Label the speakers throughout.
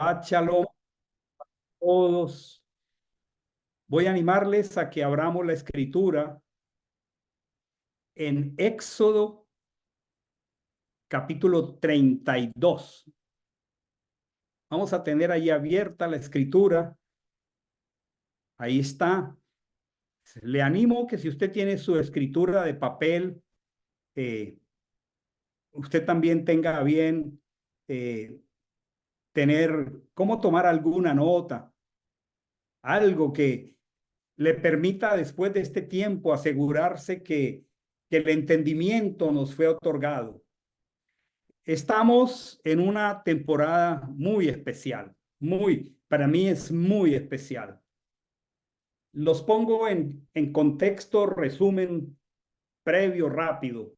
Speaker 1: Shabbat Shalom a todos. Voy a animarles a que abramos la escritura en Éxodo capítulo 32. Vamos a tener ahí abierta la escritura. Ahí está. Le animo que si usted tiene su escritura de papel, usted también tenga bien tener cómo tomar alguna nota, algo que le permita después de este tiempo asegurarse que el entendimiento nos fue otorgado. Estamos en una temporada muy especial, para mí es muy especial. Los pongo en contexto, resumen previo, rápido.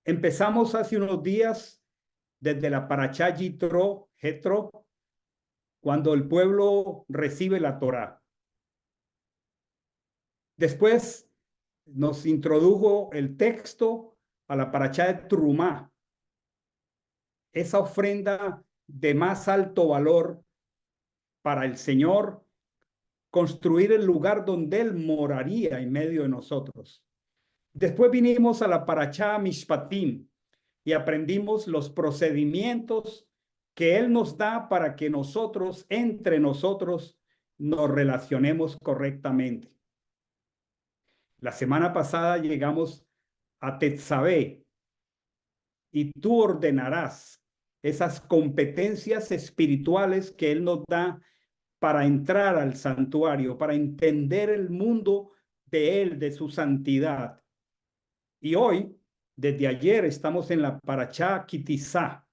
Speaker 1: Empezamos hace unos días desde la Parashá Jetro, cuando el pueblo recibe la Torá. Después nos introdujo el texto a la Parashá de Trumá, esa ofrenda de más alto valor para el Señor, construir el lugar donde Él moraría en medio de nosotros. Después vinimos a la Parashá Mishpatim y aprendimos los procedimientos que Él nos da para que nosotros, entre nosotros, nos relacionemos correctamente. La semana pasada llegamos a Tetzabé y tú ordenarás esas competencias espirituales que Él nos da para entrar al santuario, para entender el mundo de Él, de su santidad. Y hoy, desde ayer, estamos en la Parashá Kitizá,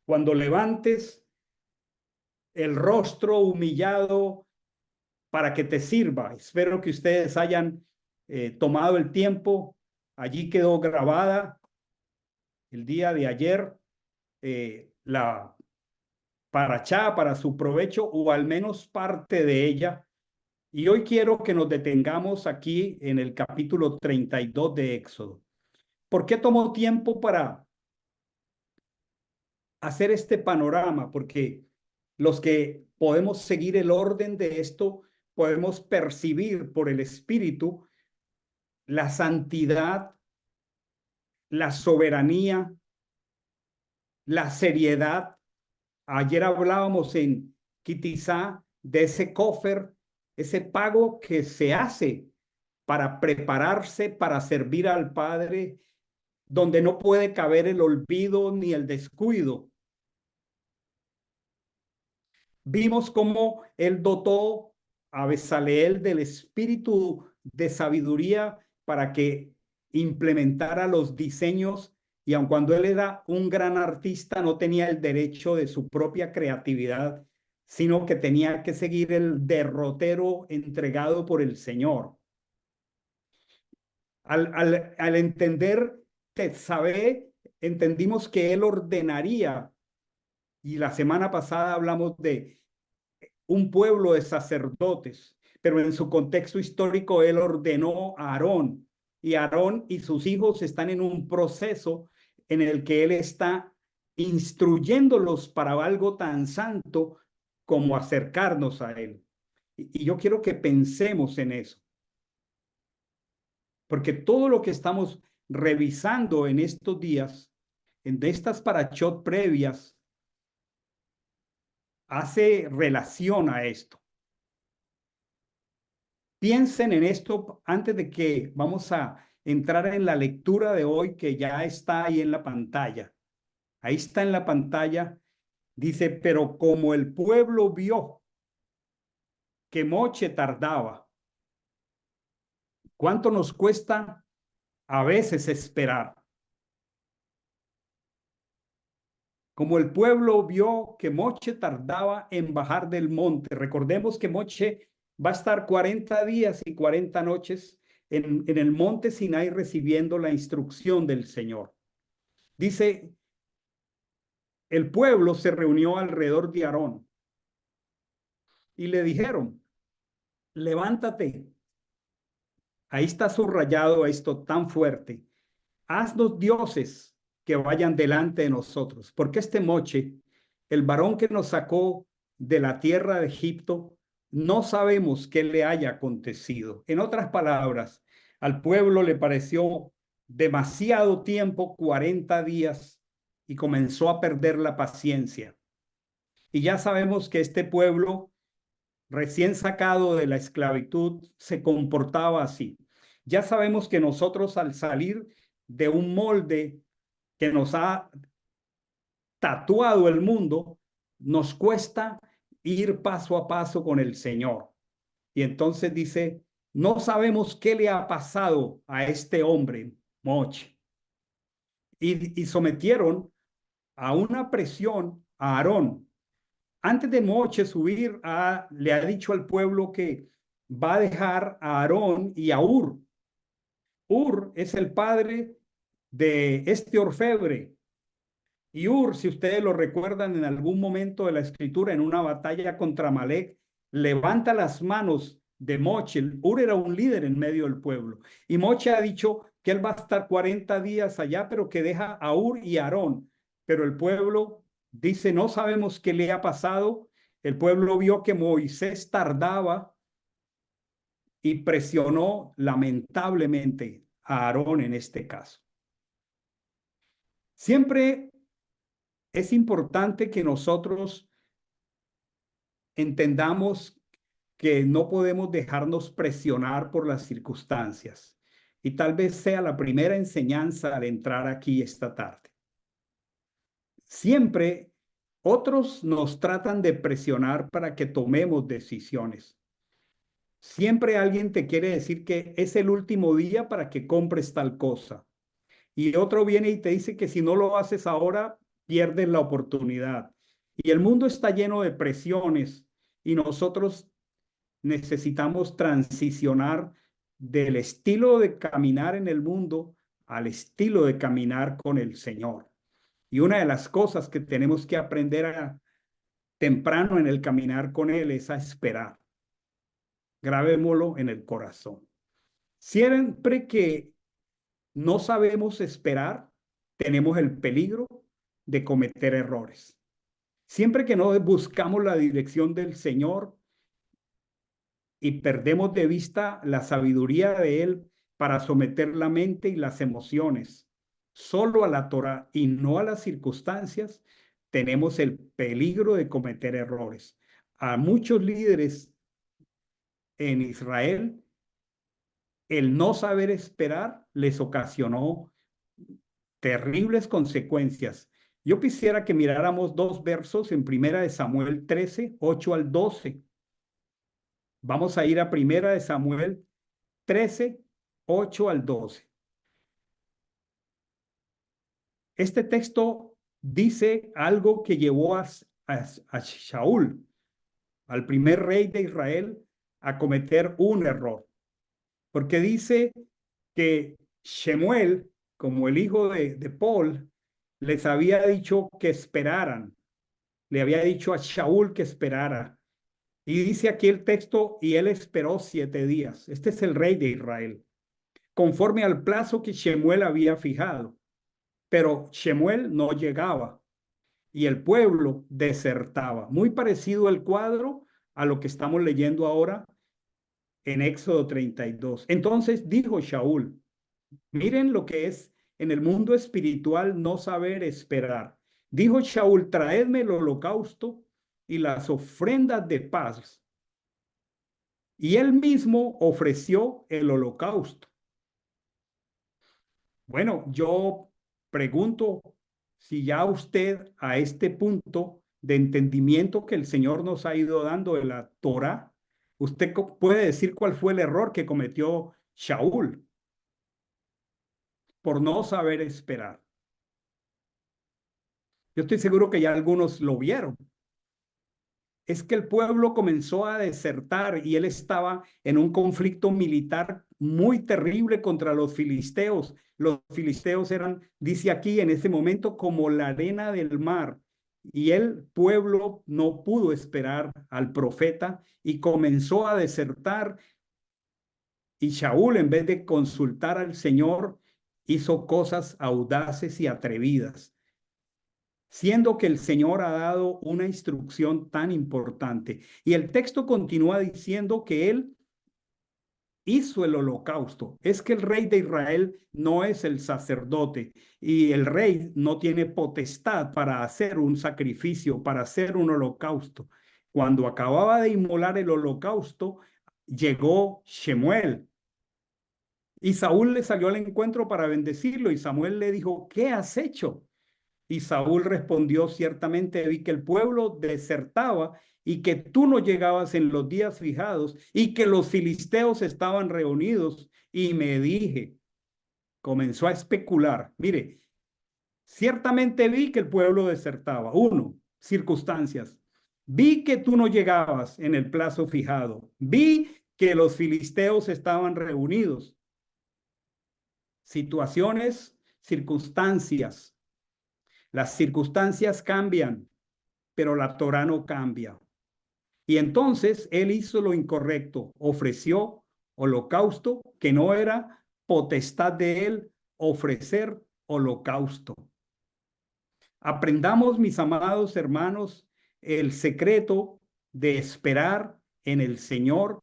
Speaker 1: cuando levantes el rostro humillado para que te sirva. Espero que ustedes hayan tomado el tiempo. Allí quedó grabada el día de ayer la Parashá para su provecho, o al menos parte de ella. Y hoy quiero que nos detengamos aquí en el capítulo 32 de Éxodo. ¿Por qué tomó tiempo para hacer este panorama? Porque los que podemos seguir el orden de esto, podemos percibir por el Espíritu la santidad, la soberanía, la seriedad. Ayer hablábamos en Kitizá de ese cofer, ese pago que se hace para prepararse para servir al Padre, donde no puede caber el olvido ni el descuido. Vimos cómo Él dotó a Bezaleel del espíritu de sabiduría para que implementara los diseños, y aun cuando él era un gran artista, no tenía el derecho de su propia creatividad, sino que tenía que seguir el derrotero entregado por el Señor. Al entender Tetzabé, entendimos que él ordenaría, y la semana pasada hablamos de un pueblo de sacerdotes, pero en su contexto histórico él ordenó a Aarón, y Aarón y sus hijos están en un proceso en el que él está instruyéndolos para algo tan santo como acercarnos a él. Y yo quiero que pensemos en eso, porque todo lo que estamos revisando en estos días, en estas parashot previas, hace relación a esto. Piensen en esto antes de que vamos a entrar en la lectura de hoy, que ya está ahí en la pantalla. Ahí está en la pantalla. Dice, pero como el pueblo vio que Moche tardaba, ¿cuánto nos cuesta a veces esperar? Como el pueblo vio que Moche tardaba en bajar del monte. Recordemos que Moche va a estar 40 días y 40 noches en el monte Sinai recibiendo la instrucción del Señor. Dice, el pueblo se reunió alrededor de Aarón y le dijeron, levántate. Ahí está subrayado esto tan fuerte. Haznos dioses que vayan delante de nosotros, porque este Moche el varón que nos sacó de la tierra de Egipto, no sabemos qué le haya acontecido. En otras palabras, al pueblo le pareció demasiado tiempo, 40 días, y comenzó a perder la paciencia. Y ya sabemos que este pueblo recién sacado de la esclavitud se comportaba así. Ya sabemos que nosotros al salir de un molde que nos ha tatuado el mundo, nos cuesta ir paso a paso con el Señor. Y entonces dice, no sabemos qué le ha pasado a este hombre, Moche. Y sometieron a una presión a Aarón. Antes de Moche subir, le ha dicho al pueblo que va a dejar a Aarón y a Ur. Ur es el padre de este orfebre. Y Ur, si ustedes lo recuerdan en algún momento de la escritura, en una batalla contra Amalek, levanta las manos de Moche. Ur era un líder en medio del pueblo. Y Moche ha dicho que él va a estar 40 días allá, pero que deja a Ur y a Aarón. Pero el pueblo dice, no sabemos qué le ha pasado. El pueblo vio que Moisés tardaba y presionó lamentablemente a Aarón en este caso. Siempre es importante que nosotros entendamos que no podemos dejarnos presionar por las circunstancias. Y tal vez sea la primera enseñanza al entrar aquí esta tarde. Siempre otros nos tratan de presionar para que tomemos decisiones. Siempre alguien te quiere decir que es el último día para que compres tal cosa. Y otro viene y te dice que si no lo haces ahora, pierdes la oportunidad. Y el mundo está lleno de presiones y nosotros necesitamos transicionar del estilo de caminar en el mundo al estilo de caminar con el Señor. Y una de las cosas que tenemos que aprender temprano en el caminar con Él es a esperar. Grabémoslo en el corazón. Siempre que no sabemos esperar, tenemos el peligro de cometer errores. Siempre que no buscamos la dirección del Señor y perdemos de vista la sabiduría de Él para someter la mente y las emociones solo a la Torah y no a las circunstancias, tenemos el peligro de cometer errores. A muchos líderes en Israel, el no saber esperar les ocasionó terribles consecuencias. Yo quisiera que miráramos dos versos en Primera de Samuel 13, 8 al 12. Vamos a ir a Primera de Samuel 13, 8 al 12. Este texto dice algo que llevó a Shaul, al primer rey de Israel, a cometer un error. Porque dice que Shemuel, como el hijo de Paul, les había dicho que esperaran. Le había dicho a Shaul que esperara. Y dice aquí el texto, y él esperó 7 días. Este es el rey de Israel, conforme al plazo que Shemuel había fijado. Pero Shemuel no llegaba y el pueblo desertaba. Muy parecido el cuadro a lo que estamos leyendo ahora en Éxodo 32. Entonces dijo Shaul, miren lo que es en el mundo espiritual no saber esperar. Dijo Shaul, traedme el holocausto y las ofrendas de paz. Y él mismo ofreció el holocausto. Bueno, yo pregunto si ya usted a este punto de entendimiento que el Señor nos ha ido dando de la Torah, usted puede decir cuál fue el error que cometió Shaul por no saber esperar. Yo estoy seguro que ya algunos lo vieron. Es que el pueblo comenzó a desertar y él estaba en un conflicto militar muy terrible contra los filisteos. Los filisteos eran, dice aquí en ese momento, como la arena del mar. Y el pueblo no pudo esperar al profeta y comenzó a desertar. Y Shaul, en vez de consultar al Señor, hizo cosas audaces y atrevidas. siendo que el Señor ha dado una instrucción tan importante. Y el texto continúa diciendo que Él hizo el holocausto. Es que el rey de Israel no es el sacerdote y el rey no tiene potestad para hacer un sacrificio, para hacer un holocausto. Cuando acababa de inmolar el holocausto, llegó Shemuel y Saúl le salió al encuentro para bendecirlo y Samuel le dijo, ¿qué has hecho? Y Saúl respondió, ciertamente vi que el pueblo desertaba y que tú no llegabas en los días fijados y que los filisteos estaban reunidos. Y me dije, comenzó a especular, mire, ciertamente vi que el pueblo desertaba. Uno, circunstancias. Vi que tú no llegabas en el plazo fijado. Vi que los filisteos estaban reunidos. Situaciones, circunstancias. Las circunstancias cambian, pero la Torá no cambia. Y entonces él hizo lo incorrecto, ofreció holocausto que no era potestad de él ofrecer holocausto. Aprendamos, mis amados hermanos, el secreto de esperar en el Señor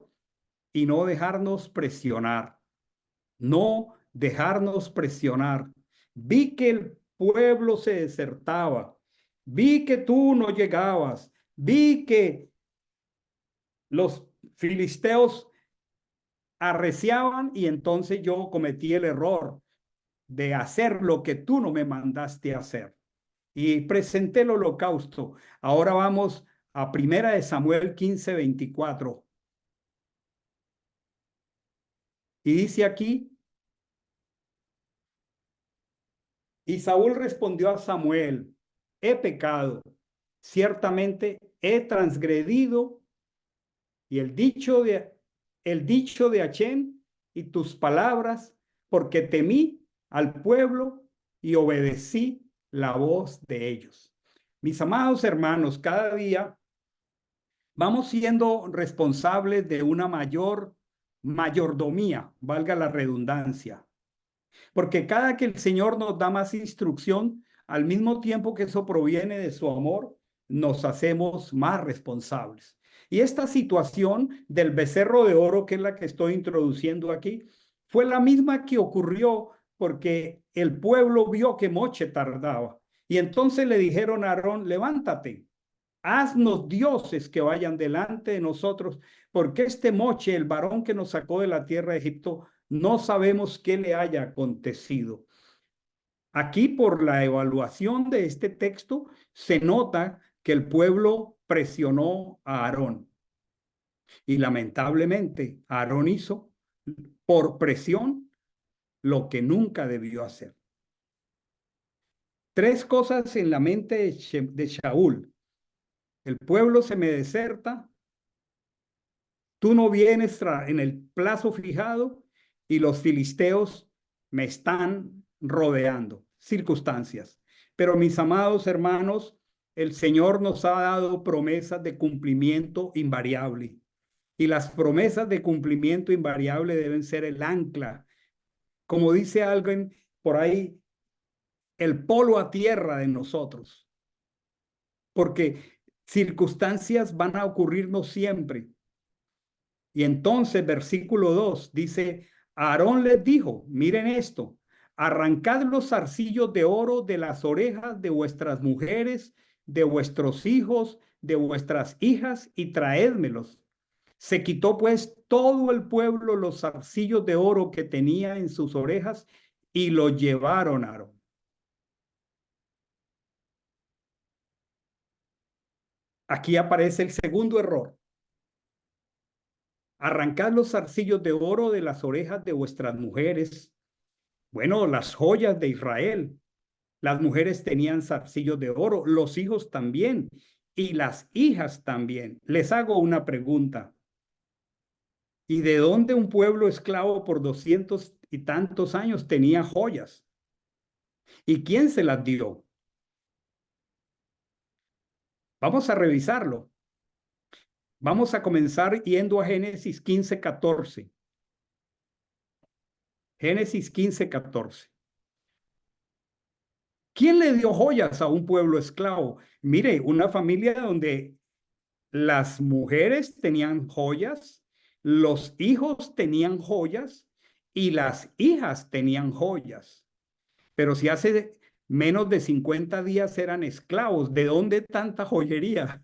Speaker 1: y no dejarnos presionar, no dejarnos presionar. Vi que el pueblo se desertaba, vi que tú no llegabas, vi que los filisteos arreciaban y entonces yo cometí el error de hacer lo que tú no me mandaste hacer. Y presenté el holocausto. Ahora vamos a Primera de Samuel 15:24. Y dice aquí, y Saúl respondió a Samuel, he pecado, ciertamente he transgredido y el dicho de Achem y tus palabras, porque temí al pueblo y obedecí la voz de ellos. Mis amados hermanos, cada día vamos siendo responsables de una mayor mayordomía, valga la redundancia, porque cada que el Señor nos da más instrucción, al mismo tiempo que eso proviene de su amor, nos hacemos más responsables. Y esta situación del becerro de oro, que es la que estoy introduciendo aquí, fue la misma que ocurrió porque el pueblo vio que Moche tardaba. Y entonces le dijeron a Aarón, levántate, haznos dioses que vayan delante de nosotros, porque este Moche, el varón que nos sacó de la tierra de Egipto, no sabemos qué le haya acontecido. Aquí, por la evaluación de este texto, se nota que el pueblo presionó a Aarón. Y lamentablemente, Aarón hizo por presión lo que nunca debió hacer. Tres cosas en la mente de Shaul. El pueblo se me deserta, tú no vienes en el plazo fijado y los filisteos me están rodeando. Circunstancias. Pero mis amados hermanos, el Señor nos ha dado promesas de cumplimiento invariable. Y las promesas de cumplimiento invariable deben ser el ancla. Como dice alguien por ahí, el polo a tierra de nosotros. Porque circunstancias van a ocurrirnos siempre. Y entonces, versículo 2 dice, Aarón les dijo, miren esto, arrancad los zarcillos de oro de las orejas de vuestras mujeres, de vuestros hijos, de vuestras hijas, y traédmelos. Se quitó pues todo el pueblo los zarcillos de oro que tenía en sus orejas y lo llevaron a Aarón. Aquí aparece el segundo error. Arrancad los zarcillos de oro de las orejas de vuestras mujeres. Bueno, las joyas de Israel. Las mujeres tenían zarcillos de oro, los hijos también, y las hijas también. Les hago una pregunta. ¿Y de dónde un pueblo esclavo por 200 y tantos años tenía joyas? ¿Y quién se las dio? Vamos a revisarlo. Vamos a comenzar yendo a Génesis 15:14. Génesis 15:14. ¿Quién le dio joyas a un pueblo esclavo? Mire, una familia donde las mujeres tenían joyas, los hijos tenían joyas y las hijas tenían joyas. Pero si hace menos de 50 días eran esclavos, ¿de dónde tanta joyería?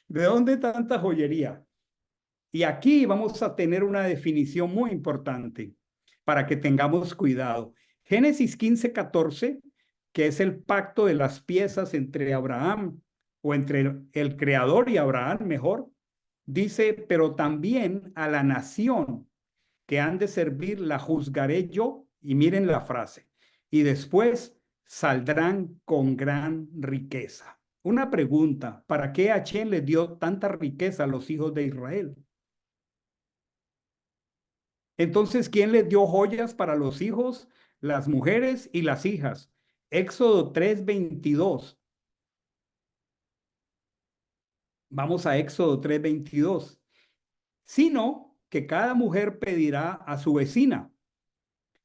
Speaker 1: ¿De dónde tanta joyería? Y aquí vamos a tener una definición muy importante para que tengamos cuidado. Génesis 15:14, que es el pacto de las piezas entre Abraham o entre el Creador y Abraham, mejor, dice, pero también a la nación que han de servir la juzgaré yo, y miren la frase, y después saldrán con gran riqueza. Una pregunta, ¿para qué Hachén les dio tanta riqueza a los hijos de Israel? Entonces, ¿quién les dio joyas para los hijos? Las mujeres y las hijas. Éxodo 3:22. Vamos a Éxodo 3:22. Sino que cada mujer pedirá a su vecina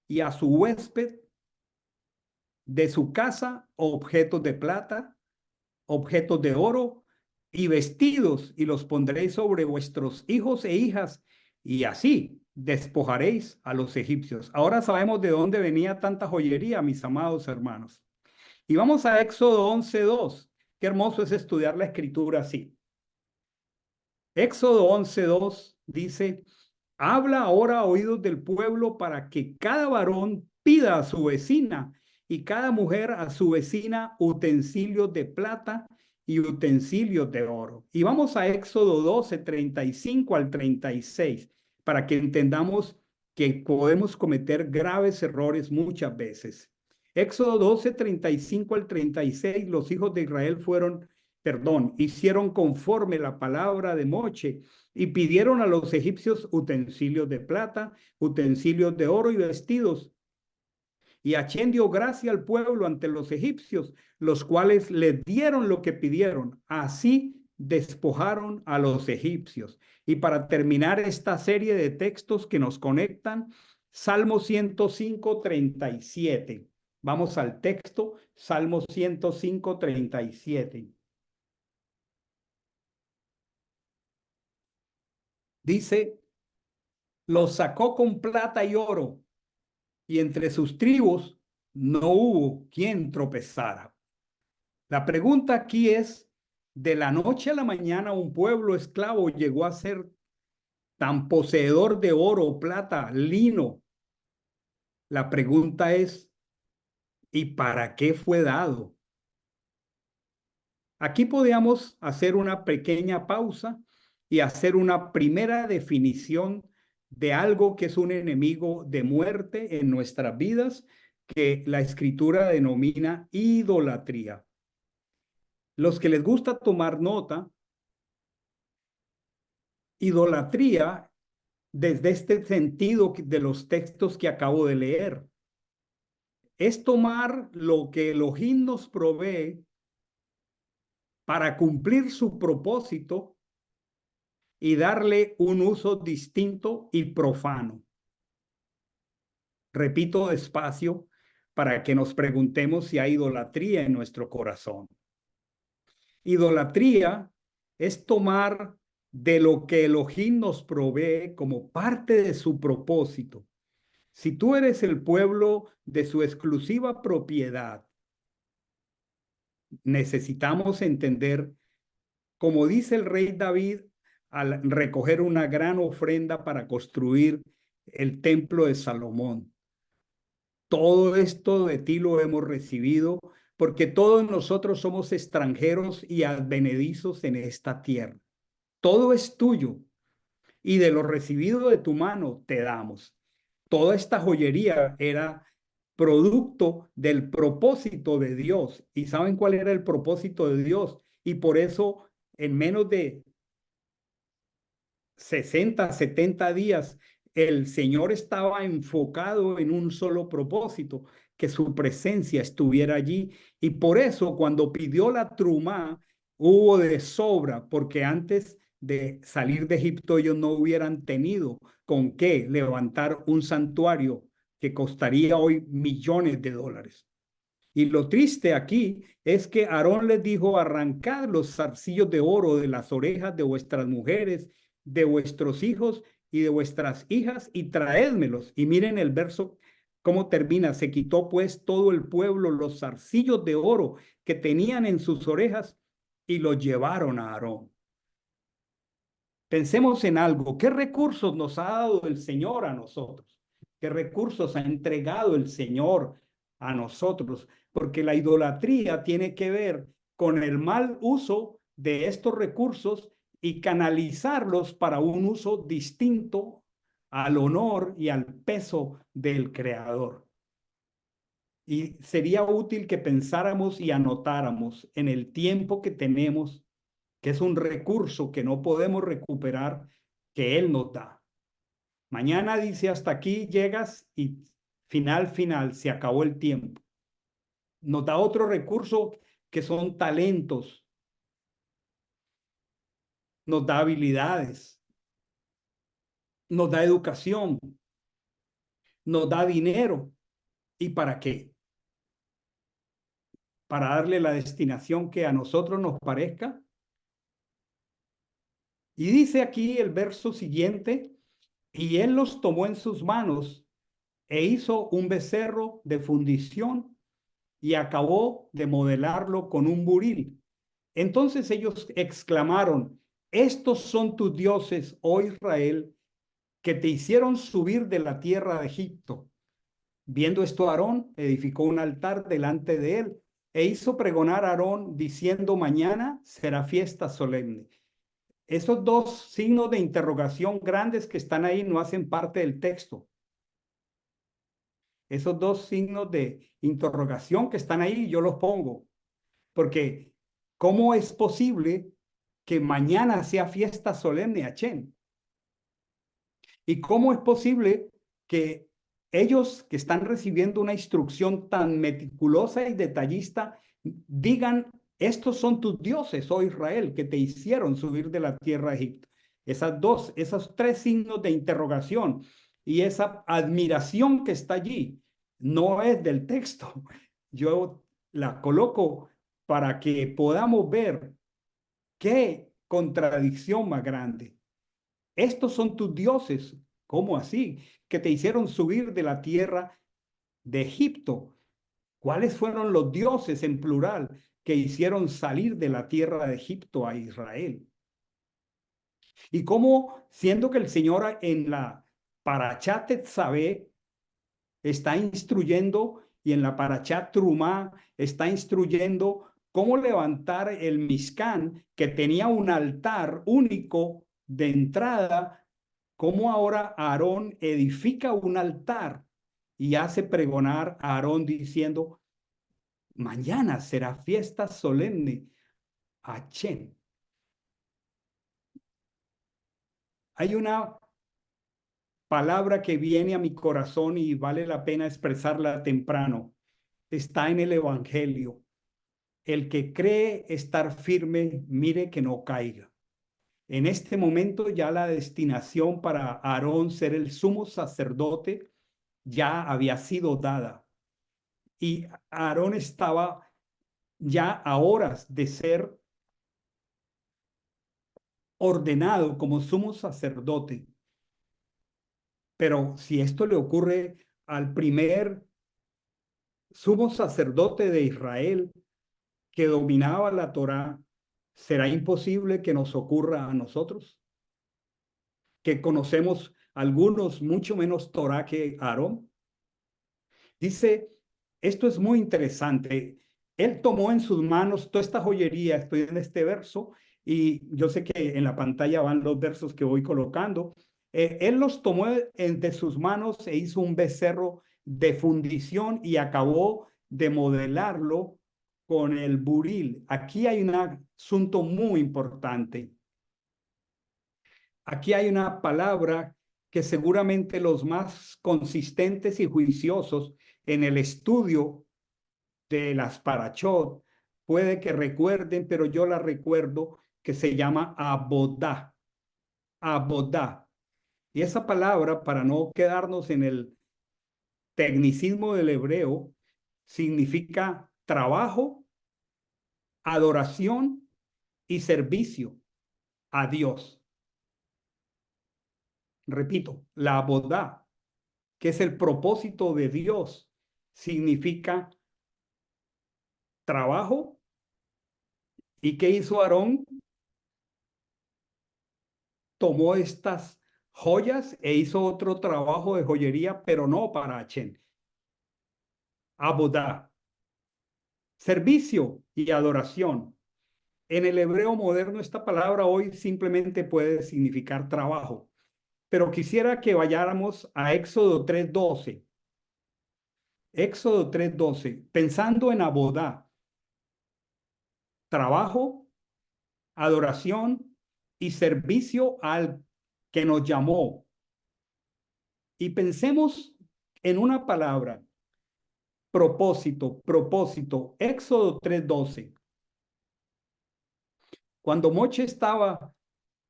Speaker 1: y a su huésped de su casa objetos de plata, objetos de oro y vestidos, y los pondréis sobre vuestros hijos e hijas, y así despojaréis a los egipcios. Ahora sabemos de dónde venía tanta joyería, mis amados hermanos. Y vamos a Éxodo 11:2. Qué hermoso es estudiar la escritura así. Éxodo 11:2 dice, habla ahora a oídos del pueblo para que cada varón pida a su vecina y cada mujer a su vecina utensilios de plata y utensilios de oro. Y vamos a Éxodo 12:35 al 36 para que entendamos que podemos cometer graves errores muchas veces. Éxodo 12:35 al 36, los hijos de Israel hicieron conforme la palabra de Moche y pidieron a los egipcios utensilios de plata, utensilios de oro y vestidos. Y Achén dio gracia al pueblo ante los egipcios, los cuales les dieron lo que pidieron. Así despojaron a los egipcios. Y para terminar esta serie de textos que nos conectan, Salmo 105:37. Vamos al texto, Salmo 105:37. Dice, los sacó con plata y oro, y entre sus tribus no hubo quien tropezara. La pregunta aquí es, de la noche a la mañana un pueblo esclavo llegó a ser tan poseedor de oro, plata, lino. La pregunta es, ¿y para qué fue dado? Aquí podríamos hacer una pequeña pausa y hacer una primera definición de algo que es un enemigo de muerte en nuestras vidas, que la escritura denomina idolatría. Los que les gusta tomar nota, idolatría desde este sentido de los textos que acabo de leer, es tomar lo que Elohim nos provee para cumplir su propósito y darle un uso distinto y profano. Repito despacio para que nos preguntemos si hay idolatría en nuestro corazón. Idolatría es tomar de lo que Elohim nos provee como parte de su propósito. Si tú eres el pueblo de su exclusiva propiedad, necesitamos entender, como dice el rey David al recoger una gran ofrenda para construir el templo de Salomón. Todo esto de ti lo hemos recibido porque todos nosotros somos extranjeros y advenedizos en esta tierra. Todo es tuyo y de lo recibido de tu mano te damos. Toda esta joyería era producto del propósito de Dios. ¿Y saben cuál era el propósito de Dios? Y por eso en menos de 60, 70 días, el Señor estaba enfocado en un solo propósito, que su presencia estuviera allí. Y por eso cuando pidió la trumá, hubo de sobra, porque antes de salir de Egipto ellos no hubieran tenido con qué levantar un santuario que costaría hoy millones de dólares. Y lo triste aquí es que Aarón les dijo, arrancad los zarcillos de oro de las orejas de vuestras mujeres, de vuestros hijos y de vuestras hijas y traédmelos. Y miren el verso cómo termina. Se quitó pues todo el pueblo los zarcillos de oro que tenían en sus orejas y los llevaron a Aarón. Pensemos en algo. ¿Qué recursos nos ha dado el Señor a nosotros? ¿Qué recursos ha entregado el Señor a nosotros? Porque la idolatría tiene que ver con el mal uso de estos recursos y canalizarlos para un uso distinto al honor y al peso del Creador. Y sería útil que pensáramos y anotáramos en el tiempo que tenemos, que es un recurso que no podemos recuperar, que Él nos da. Mañana dice, hasta aquí llegas y final, se acabó el tiempo. Nos da otro recurso que son talentos, nos da habilidades, nos da educación, nos da dinero. ¿Y para qué? Para darle la destinación que a nosotros nos parezca. Y dice aquí el verso siguiente, y él los tomó en sus manos e hizo un becerro de fundición y acabó de modelarlo con un buril. Entonces ellos exclamaron, estos son tus dioses, oh Israel, que te hicieron subir de la tierra de Egipto. Viendo esto, Aarón edificó un altar delante de él e hizo pregonar a Aarón diciendo, mañana será fiesta solemne. Esos dos signos de interrogación grandes que están ahí no hacen parte del texto. Esos dos signos de interrogación que están ahí, yo los pongo. Porque, ¿cómo es posible que mañana sea fiesta solemne a Chen? ¿Y cómo es posible que ellos que están recibiendo una instrucción tan meticulosa y detallista digan, estos son tus dioses, oh Israel, que te hicieron subir de la tierra de Egipto? Esos tres signos de interrogación y esa admiración que está allí no es del texto. Yo la coloco para que podamos ver qué contradicción más grande. Estos son tus dioses. ¿Cómo así? Que te hicieron subir de la tierra de Egipto. ¿Cuáles fueron los dioses en plural que hicieron salir de la tierra de Egipto a Israel? Y cómo, siendo que el Señor en la Parashat Tetzaveh está instruyendo y en la Parashat Trumá está instruyendo cómo levantar el Mishkan, que tenía un altar único de entrada, cómo ahora Aarón edifica un altar y hace pregonar a Aarón diciendo, mañana será fiesta solemne a Chen. Hay una palabra que viene a mi corazón y vale la pena expresarla temprano. Está en el Evangelio. El que cree estar firme, mire que no caiga. En este momento ya la destinación para Aarón ser el sumo sacerdote ya había sido dada. Y Aarón estaba ya a horas de ser ordenado como sumo sacerdote. Pero si esto le ocurre al primer sumo sacerdote de Israel que dominaba la Torá, ¿será imposible que nos ocurra a nosotros? Que conocemos algunos mucho menos Torá que Aarón. Dice, esto es muy interesante. Él tomó en sus manos toda esta joyería, estoy en este verso, y yo sé que en la pantalla van los versos que voy colocando. Él los tomó de sus manos e hizo un becerro de fundición y acabó de modelarlo con el buril. Aquí hay un asunto muy importante. Aquí hay una palabra que seguramente los más consistentes y juiciosos en el estudio de las parachot puede que recuerden, pero yo la recuerdo, que se llama abodá. Abodá. Y esa palabra, para no quedarnos en el tecnicismo del hebreo, significa trabajo, adoración y servicio a Dios. Repito, la bodá, que es el propósito de Dios, significa trabajo. ¿Y qué hizo Aarón? Tomó estas joyas e hizo otro trabajo de joyería, pero no para Hashem. Abodá, servicio y adoración. En el hebreo moderno esta palabra hoy simplemente puede significar trabajo, pero quisiera que vayáramos a Éxodo 3:12. Éxodo 3:12, pensando en abodá, trabajo, adoración y servicio al que nos llamó. Y pensemos en una palabra, propósito, propósito. Éxodo 3:12. Cuando Moche estaba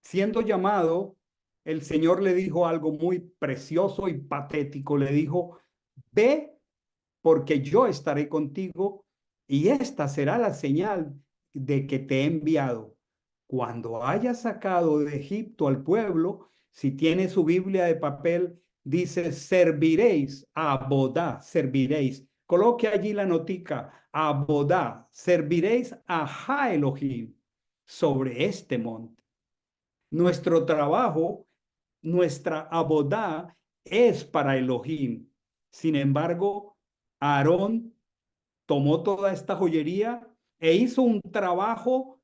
Speaker 1: siendo llamado, el Señor le dijo algo muy precioso y patético. Le dijo, ve porque yo estaré contigo y esta será la señal de que te he enviado. Cuando hayas sacado de Egipto al pueblo, si tiene su Biblia de papel, dice, serviréis a Bodá, serviréis. Coloque allí la notica, a Bodá, serviréis a Ja Elohim sobre este monte. Nuestro trabajo, nuestra abodá es para Elohim. Sin embargo, Aarón tomó toda esta joyería e hizo un trabajo,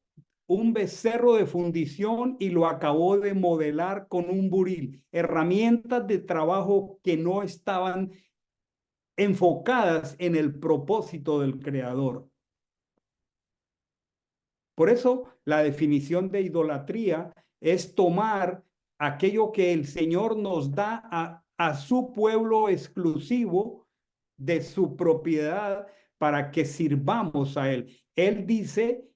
Speaker 1: un becerro de fundición y lo acabó de modelar con un buril, herramientas de trabajo que no estaban enfocadas en el propósito del creador. Por eso la definición de idolatría es tomar aquello que el Señor nos da a su pueblo exclusivo de su propiedad para que sirvamos a Él. Él dice,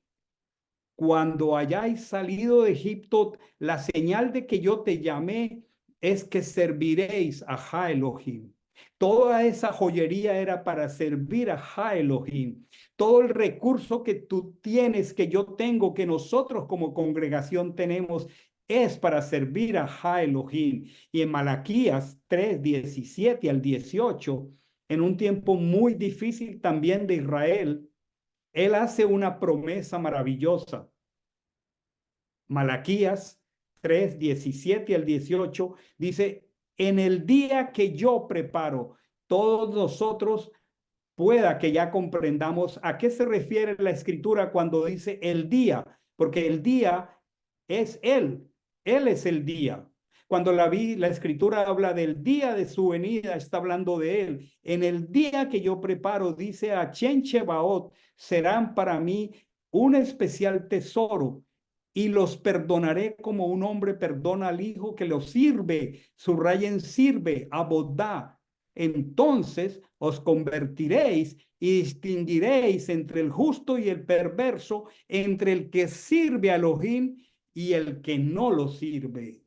Speaker 1: cuando hayáis salido de Egipto, la señal de que yo te llamé es que serviréis a Ja Elohim. Toda esa joyería era para servir a Ja Elohim. Todo el recurso que tú tienes, que yo tengo, que nosotros como congregación tenemos, es para servir a Ja Elohim. Y en Malaquías 3:17 al 18, en un tiempo muy difícil también de Israel, él hace una promesa maravillosa. Malaquías 3:17 al 18 dice, en el día que yo preparo, todos nosotros pueda que ya comprendamos a qué se refiere la escritura cuando dice el día, porque el día es Él es el día. Cuando la escritura habla del día de su venida, está hablando de Él. En el día que yo preparo, dice a Chenchebaot, serán para mí un especial tesoro y los perdonaré como un hombre perdona al hijo que lo sirve. Subrayen sirve, abodá. Entonces os convertiréis y distinguiréis entre el justo y el perverso, entre el que sirve a Elohim y el que no lo sirve.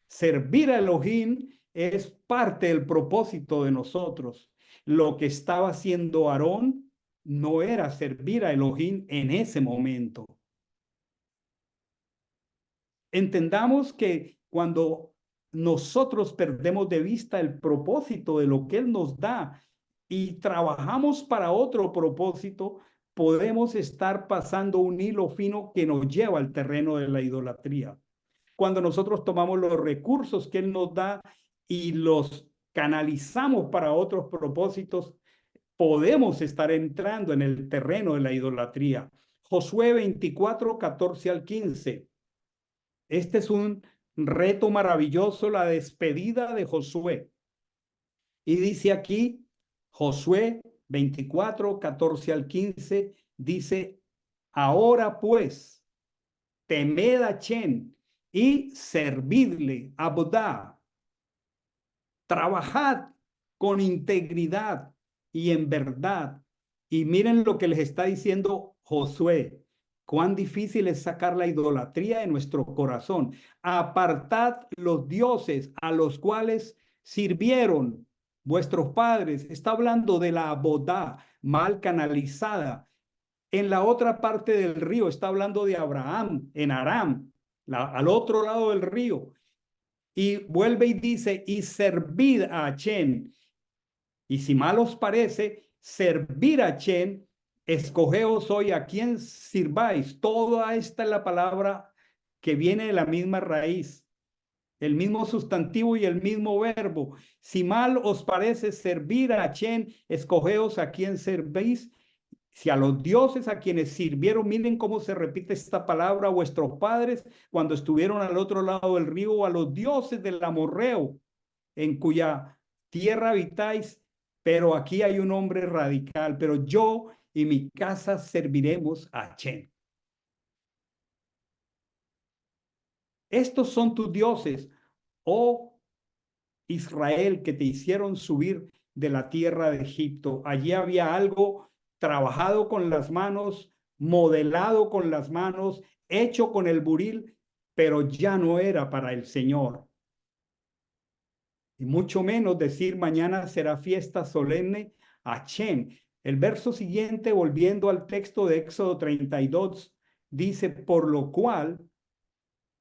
Speaker 1: Servir a Elohim es parte del propósito de nosotros. Lo que estaba haciendo Aarón no era servir a Elohim en ese momento. Entendamos que cuando nosotros perdemos de vista el propósito de lo que Él nos da y trabajamos para otro propósito, podemos estar pasando un hilo fino que nos lleva al terreno de la idolatría. Cuando nosotros tomamos los recursos que Él nos da y los canalizamos para otros propósitos, podemos estar entrando en el terreno de la idolatría. Josué 24:14 al 15. Este es un reto maravilloso, la despedida de Josué. Y dice aquí, Josué 24:14 al 15, dice, ahora pues, temed a Hashem y servidle, abodá, trabajad con integridad y en verdad. Y miren lo que les está diciendo Josué. Cuán difícil es sacar la idolatría de nuestro corazón. Apartad los dioses a los cuales sirvieron vuestros padres. Está hablando de la bodá mal canalizada. En la otra parte del río está hablando de Abraham, en Aram, al otro lado del río. Y vuelve y dice, y servid a Achén. Y si mal os parece, servir a Achén, escogeos hoy a quien sirváis. Toda esta es la palabra que viene de la misma raíz, el mismo sustantivo y el mismo verbo. Si mal os parece servir a Achén, escogeos a quien servéis. Si a los dioses a quienes sirvieron, miren cómo se repite esta palabra, vuestros padres cuando estuvieron al otro lado del río, o a los dioses del amorreo, en cuya tierra habitáis, pero aquí hay un hombre radical, pero yo y mi casa serviremos a Chen. Estos son tus dioses, oh Israel, que te hicieron subir de la tierra de Egipto. Allí había algo trabajado con las manos, modelado con las manos, hecho con el buril, pero ya no era para el Señor. Y mucho menos decir mañana será fiesta solemne a Chen. El verso siguiente, volviendo al texto de Éxodo 32, dice, por lo cual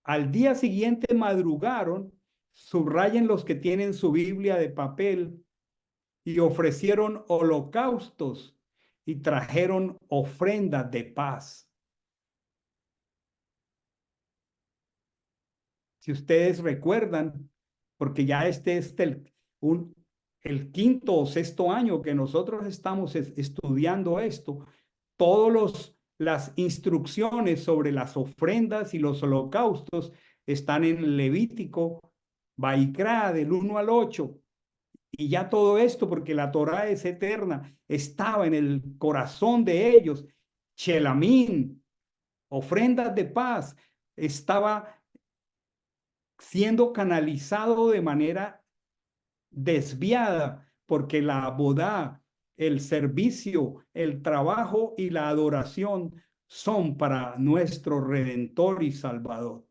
Speaker 1: al día siguiente madrugaron, subrayen los que tienen su Biblia de papel, y ofrecieron holocaustos y trajeron ofrendas de paz. Si ustedes recuerdan, porque ya este es el quinto o sexto año que nosotros estamos estudiando esto, todas las instrucciones sobre las ofrendas y los holocaustos están en Levítico, Baicrá, del 1 al 8. Y ya todo esto, porque la Torá es eterna, estaba en el corazón de ellos. Chelamín, ofrendas de paz, estaba siendo canalizado de manera desviada, porque la bodá, el servicio, el trabajo y la adoración son para nuestro Redentor y Salvador.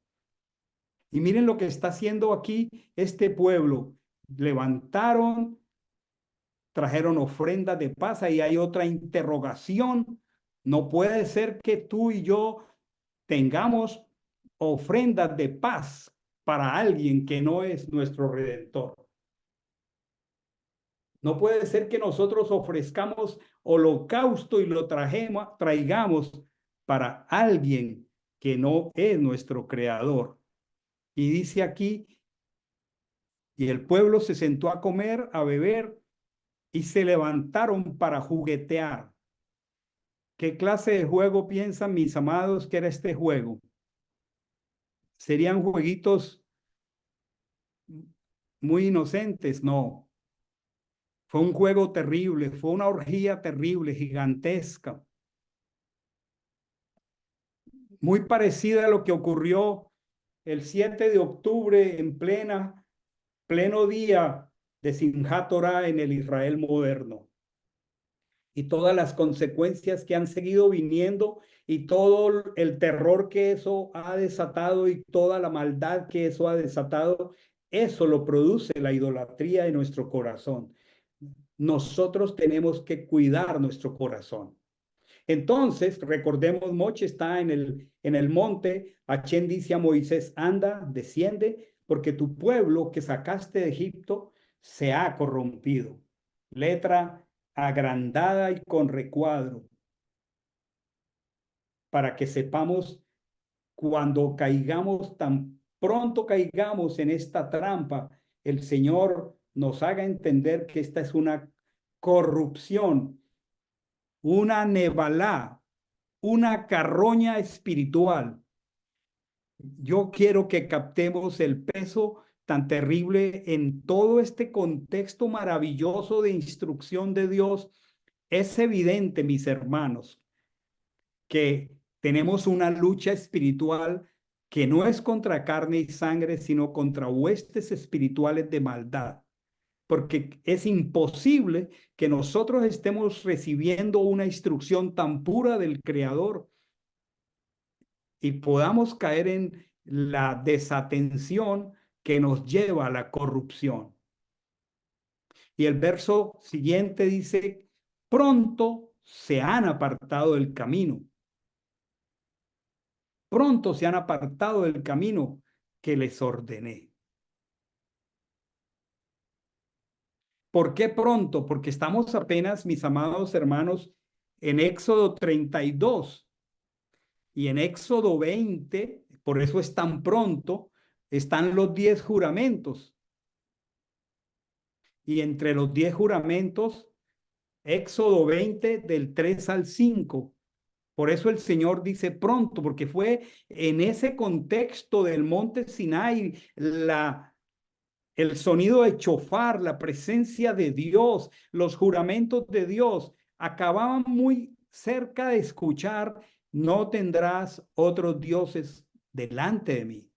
Speaker 1: Y miren lo que está haciendo aquí este pueblo. Levantaron, trajeron ofrendas de paz. Y hay otra interrogación. No puede ser que tú y yo tengamos ofrendas de paz para alguien que no es nuestro Redentor. No puede ser que nosotros ofrezcamos holocausto y lo traigamos para alguien que no es nuestro creador. Y dice aquí, y el pueblo se sentó a comer, a beber, y se levantaron para juguetear. ¿Qué clase de juego piensan mis amados que era este juego? ¿Serían jueguitos muy inocentes? No. Fue un juego terrible, fue una orgía terrible, gigantesca, muy parecida a lo que ocurrió el 7 de octubre en pleno día de Simchat Torah en el Israel moderno. Y todas las consecuencias que han seguido viniendo y todo el terror que eso ha desatado y toda la maldad que eso ha desatado, eso lo produce la idolatría de nuestro corazón. Nosotros tenemos que cuidar nuestro corazón. Entonces, recordemos, Moche está en el monte, Achén dice a Moisés, anda, desciende, porque tu pueblo que sacaste de Egipto se ha corrompido. Letra agrandada y con recuadro, para que sepamos cuando caigamos, tan pronto caigamos en esta trampa, el Señor nos haga entender que esta es una corrupción, una nevalá, una carroña espiritual. Yo quiero que captemos el peso tan terrible en todo este contexto maravilloso de instrucción de Dios. Es evidente, mis hermanos, que tenemos una lucha espiritual que no es contra carne y sangre, sino contra huestes espirituales de maldad. Porque es imposible que nosotros estemos recibiendo una instrucción tan pura del Creador y podamos caer en la desatención que nos lleva a la corrupción. Y el verso siguiente dice, pronto se han apartado del camino. Pronto se han apartado del camino que les ordené. ¿Por qué pronto? Porque estamos apenas, mis amados hermanos, en Éxodo 32 y en Éxodo 20, por eso es tan pronto, están los 10 juramentos. Y entre los 10 juramentos, Éxodo 20 del 3 al 5. Por eso el Señor dice pronto, porque fue en ese contexto del monte Sinai, el sonido de chofar, la presencia de Dios, los juramentos de Dios, acababan muy cerca de escuchar, no tendrás otros dioses delante de mí.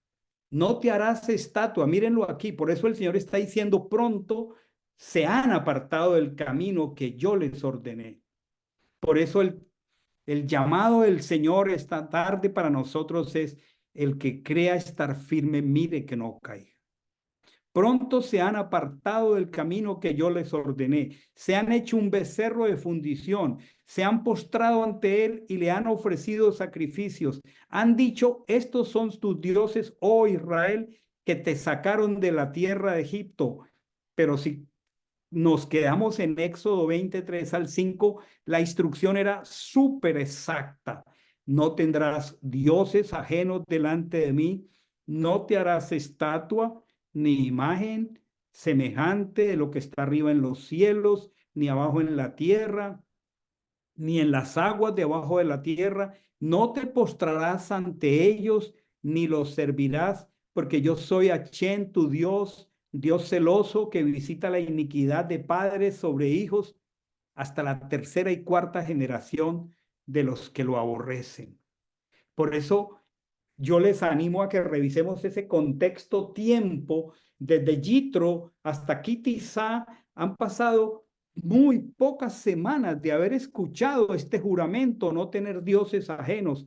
Speaker 1: No te harás estatua, mírenlo aquí, por eso el Señor está diciendo pronto, se han apartado del camino que yo les ordené. Por eso el llamado del Señor esta tarde para nosotros es el que crea estar firme, mire que no caiga. Pronto se han apartado del camino que yo les ordené, se han hecho un becerro de fundición, se han postrado ante él y le han ofrecido sacrificios. Han dicho, estos son tus dioses, oh Israel, que te sacaron de la tierra de Egipto. Pero si nos quedamos en Éxodo 23 al 5, la instrucción era súper exacta. No tendrás dioses ajenos delante de mí, no te harás estatua ni imagen semejante de lo que está arriba en los cielos, ni abajo en la tierra, ni en las aguas debajo de la tierra. No te postrarás ante ellos, ni los servirás, porque yo soy Achén, tu Dios, Dios celoso, que visita la iniquidad de padres sobre hijos hasta la tercera y cuarta generación de los que lo aborrecen. Por eso yo les animo a que revisemos ese contexto tiempo. Desde Yitro hasta Kitizá han pasado muy pocas semanas de haber escuchado este juramento, no tener dioses ajenos.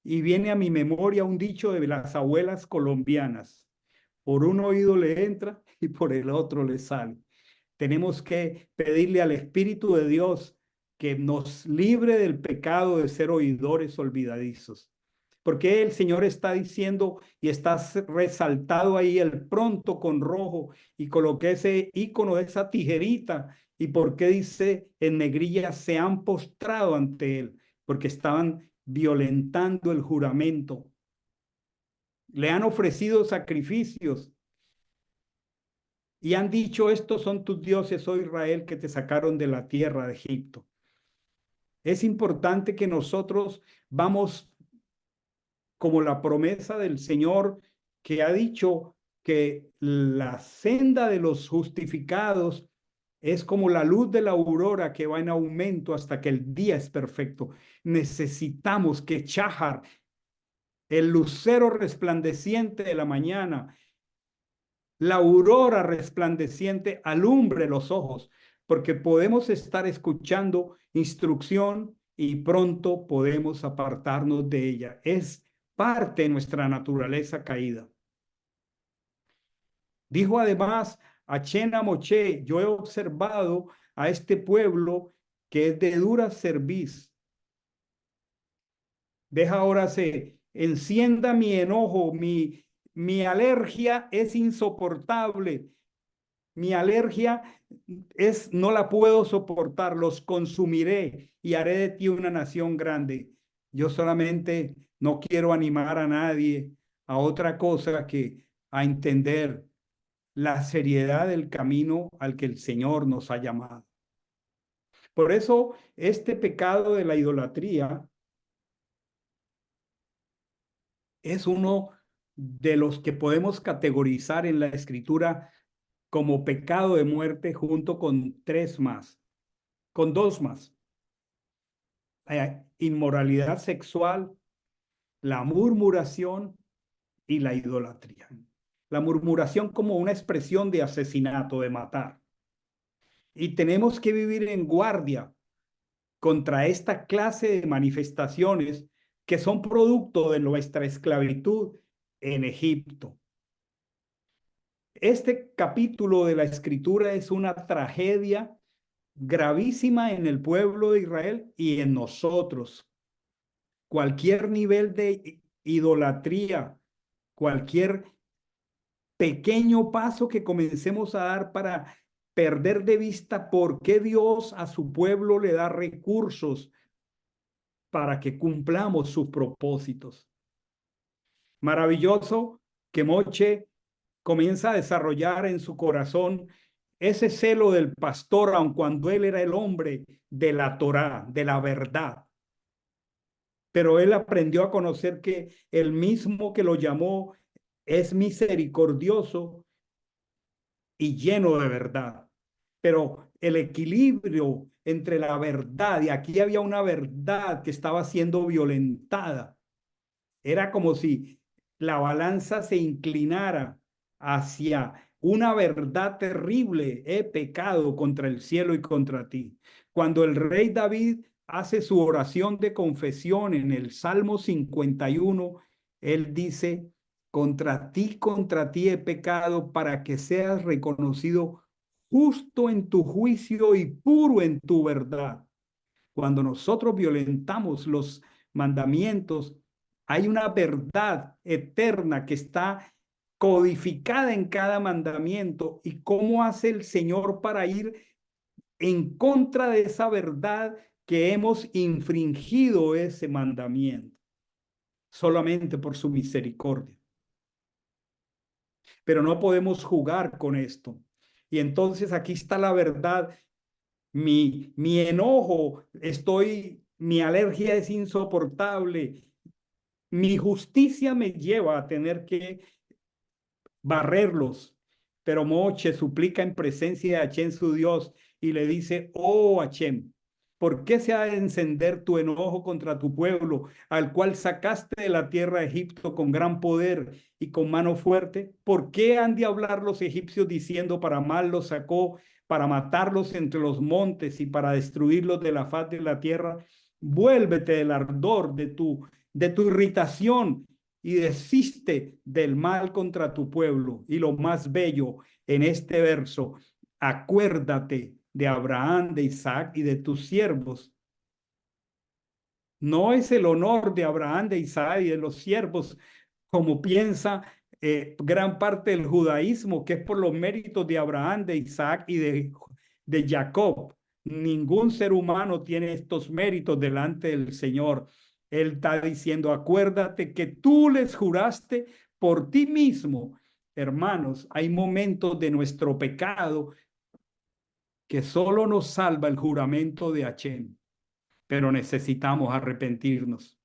Speaker 1: Y viene a mi memoria un dicho de las abuelas colombianas: por un oído le entra y por el otro le sale. Tenemos que pedirle al Espíritu de Dios que nos libre del pecado de ser oidores olvidadizos. Porque el Señor está diciendo y está resaltado ahí el pronto con rojo, y coloqué ese icono de esa tijerita? ¿Y por qué dice en negrilla se han postrado ante él? Porque estaban violentando el juramento. Le han ofrecido sacrificios y han dicho, estos son tus dioses, oh Israel, que te sacaron de la tierra de Egipto. Es importante que nosotros vamos como la promesa del Señor, que ha dicho que la senda de los justificados es como la luz de la aurora que va en aumento hasta que el día es perfecto. Necesitamos que Chahar, el lucero resplandeciente de la mañana, la aurora resplandeciente, alumbre los ojos, porque podemos estar escuchando instrucción y pronto podemos apartarnos de ella. Es parte de nuestra naturaleza caída. Dijo además a Chena Moché, yo he observado a este pueblo que es de dura cerviz. Deja ahora se encienda mi enojo, mi alergia es insoportable. Mi alergia es, no la puedo soportar, los consumiré y haré de ti una nación grande. Yo solamente no quiero animar a nadie a otra cosa que a entender la seriedad del camino al que el Señor nos ha llamado. Por eso, este pecado de la idolatría es uno de los que podemos categorizar en la Escritura como pecado de muerte, junto con tres más, con dos más: inmoralidad sexual, la murmuración y la idolatría. La murmuración como una expresión de asesinato, de matar. Y tenemos que vivir en guardia contra esta clase de manifestaciones que son producto de nuestra esclavitud en Egipto. este capítulo de la Escritura es una tragedia gravísima en el pueblo de Israel y en nosotros. Cualquier nivel de idolatría, cualquier pequeño paso que comencemos a dar para perder de vista por qué Dios a su pueblo le da recursos para que cumplamos sus propósitos. Maravilloso que Moche comienza a desarrollar en su corazón ese celo del pastor, aun cuando él era el hombre de la Torá, de la verdad. Pero él aprendió a conocer que el mismo que lo llamó es misericordioso y lleno de verdad. Pero el equilibrio entre la verdad, y aquí había una verdad que estaba siendo violentada, era como si la balanza se inclinara hacia una verdad terrible, he pecado contra el cielo y contra ti. Cuando el rey David hace su oración de confesión en el Salmo 51, él dice, contra ti he pecado para que seas reconocido justo en tu juicio y puro en tu verdad. Cuando nosotros violentamos los mandamientos, hay una verdad eterna que está codificada en cada mandamiento. ¿Y cómo hace el Señor para ir en contra de esa verdad que hemos infringido ese mandamiento? Solamente por su misericordia. Pero no podemos jugar con esto. Y entonces aquí está la verdad. Mi enojo, mi alergia es insoportable. Mi justicia me lleva a tener que barrerlos. Pero Moche suplica en presencia de Hachem su Dios y le dice, oh Hachem, ¿por qué se ha de encender tu enojo contra tu pueblo, al cual sacaste de la tierra de Egipto con gran poder y con mano fuerte? ¿Por qué han de hablar los egipcios diciendo para mal los sacó, para matarlos entre los montes y para destruirlos de la faz de la tierra? Vuélvete del ardor de tu irritación y desiste del mal contra tu pueblo. Y lo más bello en este verso, acuérdate de Abraham, de Isaac y de tus siervos. No es el honor de Abraham, de Isaac y de los siervos, como piensa gran parte del judaísmo, que es por los méritos de Abraham, de Isaac y de Jacob. Ningún ser humano tiene estos méritos delante del Señor. Él está diciendo, acuérdate que tú les juraste por ti mismo. Hermanos, hay momentos de nuestro pecado que solo nos salva el juramento de Hachem, pero necesitamos arrepentirnos.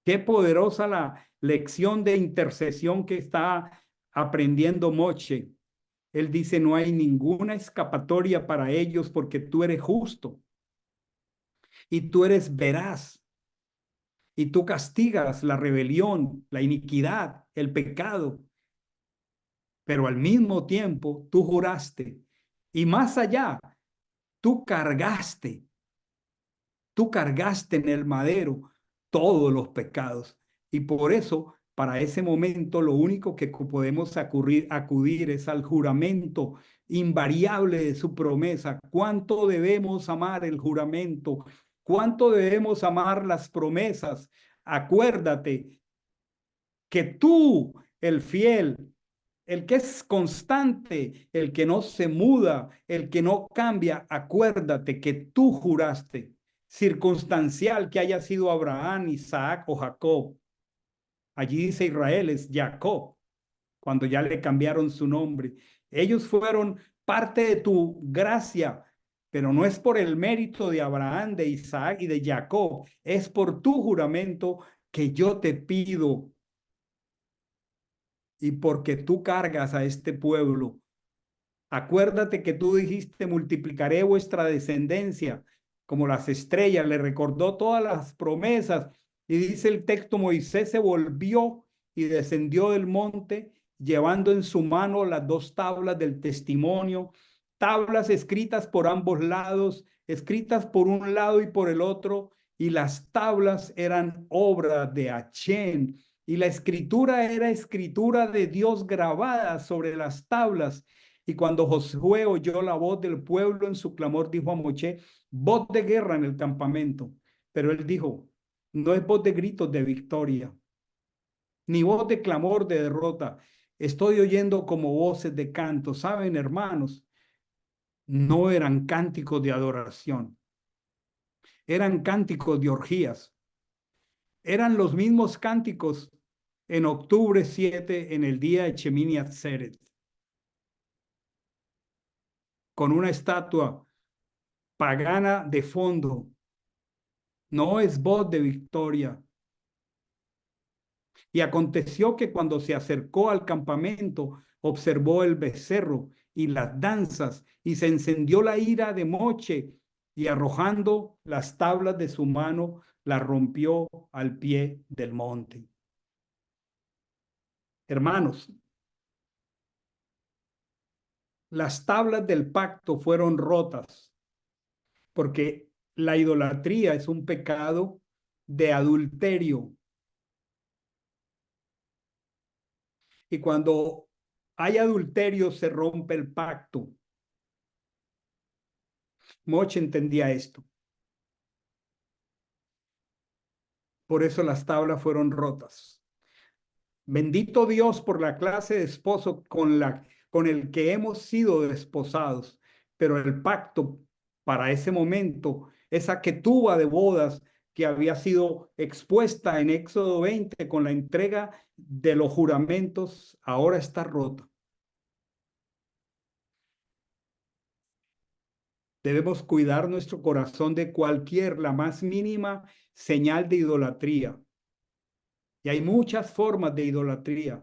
Speaker 1: Qué poderosa la lección de intercesión que está aprendiendo Moche. Él dice, no hay ninguna escapatoria para ellos porque tú eres justo y tú eres veraz y tú castigas la rebelión, la iniquidad, el pecado, pero al mismo tiempo tú juraste y más allá, tú cargaste Tú cargaste en el madero todos los pecados. Y por eso, para ese momento, lo único que podemos acudir es al juramento invariable de su promesa. ¿Cuánto debemos amar el juramento? ¿Cuánto debemos amar las promesas? Acuérdate que tú, el fiel, el que es constante, el que no se muda, el que no cambia, acuérdate que tú juraste, circunstancial que haya sido Abraham, Isaac o Jacob. Allí dice Israel, es Jacob, cuando ya le cambiaron su nombre. Ellos fueron parte de tu gracia, pero no es por el mérito de Abraham, de Isaac y de Jacob, es por tu juramento que yo te pido y porque tú cargas a este pueblo. Acuérdate que tú dijiste, multiplicaré vuestra descendencia como las estrellas. Le recordó todas las promesas. Y dice el texto, Moisés se volvió y descendió del monte, llevando en su mano las dos tablas del testimonio, tablas escritas por ambos lados, escritas por un lado y por el otro, y las tablas eran obra de Hachén Y la escritura era escritura de Dios grabada sobre las tablas. Y cuando Josué oyó la voz del pueblo en su clamor, dijo a Moisés, voz de guerra en el campamento. Pero él dijo, no es voz de gritos de victoria, ni voz de clamor de derrota. Estoy oyendo como voces de canto. ¿Saben, hermanos? No eran cánticos de adoración, eran cánticos de orgías. Eran los mismos cánticos en octubre 7, en el día de Shemini Atzeret, con una estatua pagana de fondo. No es voz de victoria. Y aconteció que cuando se acercó al campamento, observó el becerro y las danzas, y se encendió la ira de Moche, y arrojando las tablas de su mano, las rompió al pie del monte. Hermanos, las tablas del pacto fueron rotas porque la idolatría es un pecado de adulterio. Y cuando hay adulterio se rompe el pacto. Moche entendía esto. Por eso las tablas fueron rotas. Bendito Dios por la clase de esposo con el que hemos sido desposados. Pero el pacto para ese momento, esa quetuba de bodas que había sido expuesta en Éxodo 20 con la entrega de los juramentos, ahora está rota. Debemos cuidar nuestro corazón de la más mínima señal de idolatría. Y hay muchas formas de idolatría.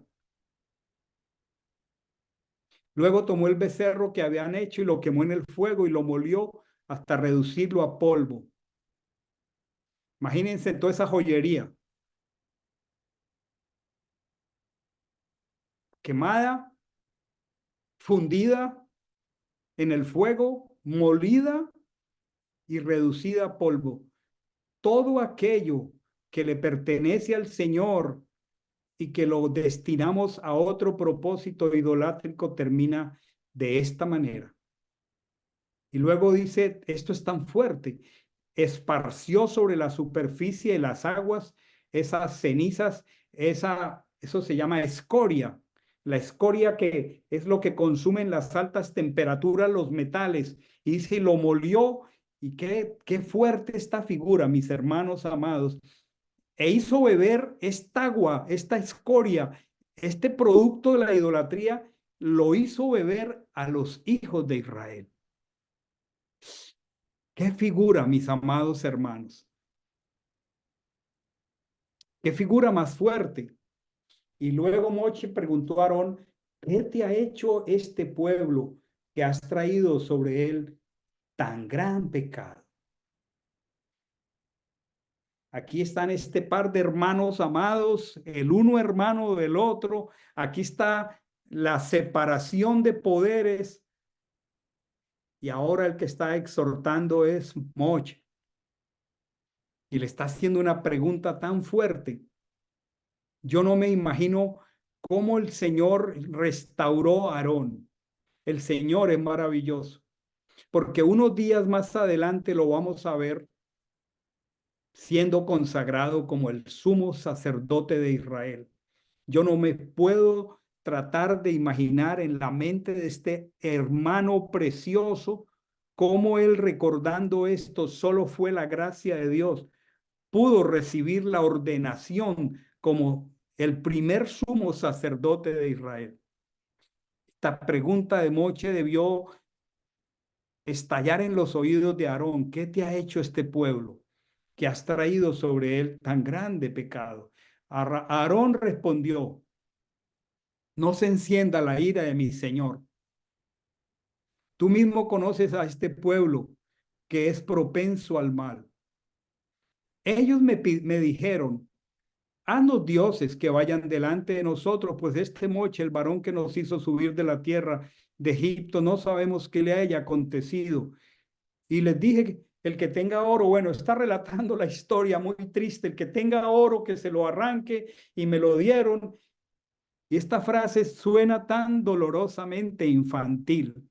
Speaker 1: Luego tomó el becerro que habían hecho y lo quemó en el fuego y lo molió hasta reducirlo a polvo. Imagínense toda esa joyería quemada, fundida en el fuego, molida y reducida a polvo. Todo aquello que le pertenece al Señor y que lo destinamos a otro propósito idolátrico termina de esta manera. Y luego dice, esto es tan fuerte, esparció sobre la superficie de las aguas esas cenizas, eso se llama escoria. La escoria que es lo que consumen las altas temperaturas los metales. Y dice, lo molió. Y qué fuerte esta figura, mis hermanos amados. E hizo beber esta agua, esta escoria, este producto de la idolatría, lo hizo beber a los hijos de Israel. Qué figura, mis amados hermanos. Qué figura más fuerte. Y luego Moche preguntó a Aarón, ¿qué te ha hecho este pueblo que has traído sobre él tan gran pecado? Aquí están este par de hermanos amados, el uno hermano del otro. Aquí está la separación de poderes. Y ahora el que está exhortando es Moche. Y le está haciendo una pregunta tan fuerte. Yo no me imagino cómo el Señor restauró a Aarón. El Señor es maravilloso, porque unos días más adelante lo vamos a ver siendo consagrado como el sumo sacerdote de Israel. Yo no me puedo tratar de imaginar en la mente de este hermano precioso cómo él, recordando esto, solo fue la gracia de Dios, pudo recibir la ordenación como el primer sumo sacerdote de Israel. Esta pregunta de Moche debió estallar en los oídos de Aarón. ¿Qué te ha hecho este pueblo que has traído sobre él tan grande pecado? Aarón respondió, no se encienda la ira de mi Señor. Tú mismo conoces a este pueblo que es propenso al mal. Ellos me dijeron, haznos dioses que vayan delante de nosotros, pues este Moche, el varón que nos hizo subir de la tierra de Egipto, no sabemos qué le haya acontecido. Y les dije, el que tenga oro, bueno, está relatando la historia muy triste, el que tenga oro que se lo arranque y me lo dieron. Y esta frase suena tan dolorosamente infantil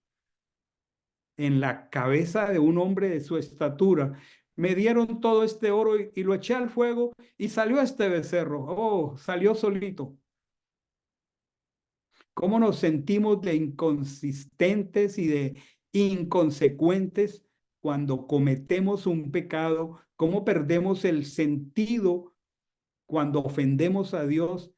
Speaker 1: en la cabeza de un hombre de su estatura. Me dieron todo este oro y lo eché al fuego y salió este becerro. Oh, salió solito. ¿Cómo nos sentimos de inconsistentes y de inconsecuentes cuando cometemos un pecado? ¿Cómo perdemos el sentido cuando ofendemos a Dios?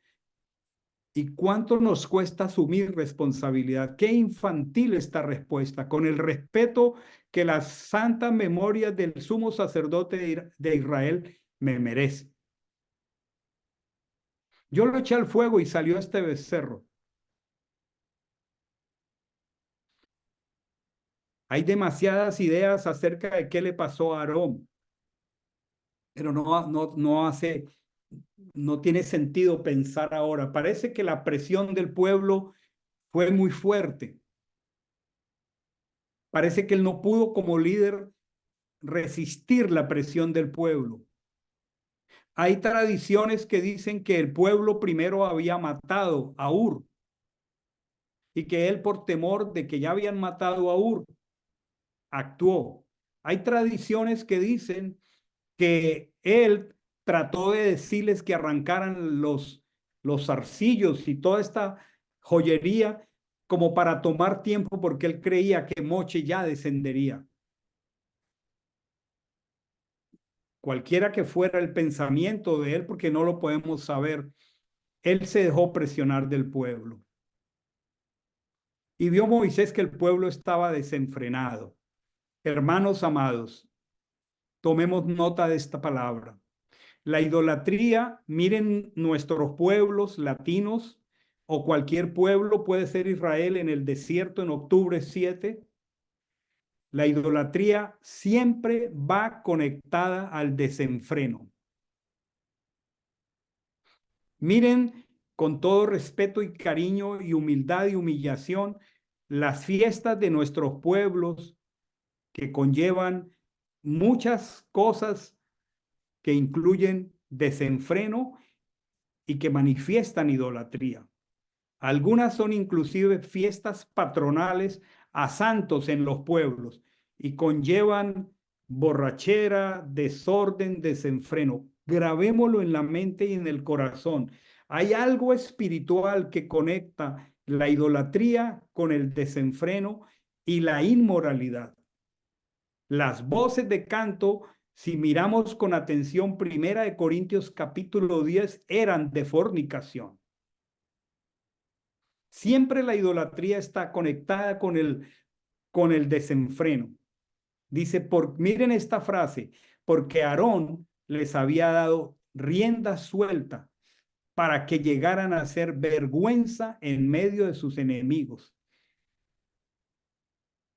Speaker 1: ¿Y cuánto nos cuesta asumir responsabilidad? Qué infantil esta respuesta, con el respeto que las santas memorias del sumo sacerdote de Israel me merece. Yo lo eché al fuego y salió este becerro. Hay demasiadas ideas acerca de qué le pasó a Aarón, pero no tiene sentido pensar ahora. Parece que la presión del pueblo fue muy fuerte. Parece que él no pudo como líder resistir la presión del pueblo. Hay tradiciones que dicen que el pueblo primero había matado a Ur y que él por temor de que ya habían matado a Ur, actuó. Hay tradiciones que dicen que él trató de decirles que arrancaran los zarcillos y toda esta joyería como para tomar tiempo porque él creía que Moche ya descendería. Cualquiera que fuera el pensamiento de él, porque no lo podemos saber, él se dejó presionar del pueblo. Y vio Moisés que el pueblo estaba desenfrenado. Hermanos amados, tomemos nota de esta palabra. La idolatría, miren nuestros pueblos latinos o cualquier pueblo, puede ser Israel en el desierto en octubre 7. La idolatría siempre va conectada al desenfreno. Miren con todo respeto y cariño y humildad y humillación las fiestas de nuestros pueblos que conllevan muchas cosas que incluyen desenfreno y que manifiestan idolatría. Algunas son inclusive fiestas patronales a santos en los pueblos y conllevan borrachera, desorden, desenfreno. Grabémoslo en la mente y en el corazón. Hay algo espiritual que conecta la idolatría con el desenfreno y la inmoralidad. Las voces de canto, si miramos con atención, Primera de Corintios capítulo 10, eran de fornicación. Siempre la idolatría está conectada con el desenfreno. Dice, miren esta frase, porque Aarón les había dado rienda suelta para que llegaran a ser vergüenza en medio de sus enemigos.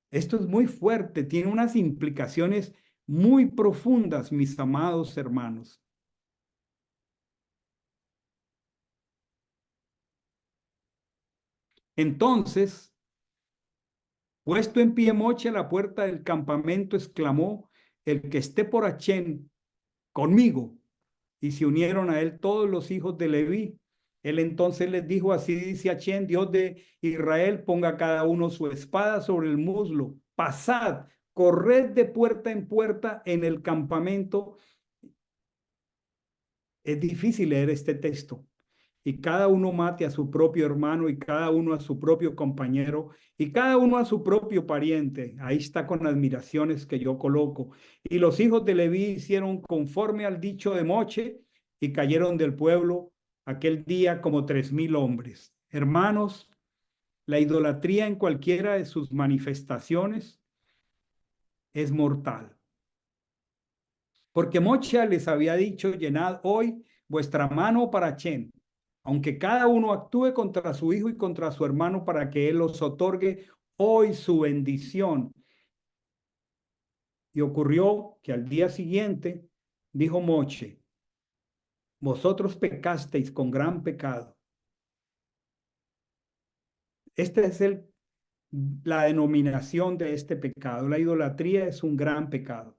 Speaker 1: Esto es muy fuerte, tiene unas implicaciones muy profundas, mis amados hermanos. Entonces, puesto en pie Moche a la puerta del campamento, exclamó, el que esté por Achén conmigo. Y se unieron a él todos los hijos de Leví. Él entonces les dijo, así dice Achén, Dios de Israel, ponga cada uno su espada sobre el muslo, pasad, corred de puerta en puerta en el campamento. Es difícil leer este texto. Y cada uno mate a su propio hermano y cada uno a su propio compañero y cada uno a su propio pariente. Ahí está con admiraciones que yo coloco. Y los hijos de Leví hicieron conforme al dicho de Moche y cayeron del pueblo aquel día como 3,000 hombres. Hermanos, la idolatría en cualquiera de sus manifestaciones es mortal. Porque Mocha les había dicho, llenad hoy vuestra mano para Chen, aunque cada uno actúe contra su hijo y contra su hermano para que él os otorgue hoy su bendición. Y ocurrió que al día siguiente dijo Moche, vosotros pecasteis con gran pecado. Esta es la denominación de este pecado. La idolatría es un gran pecado.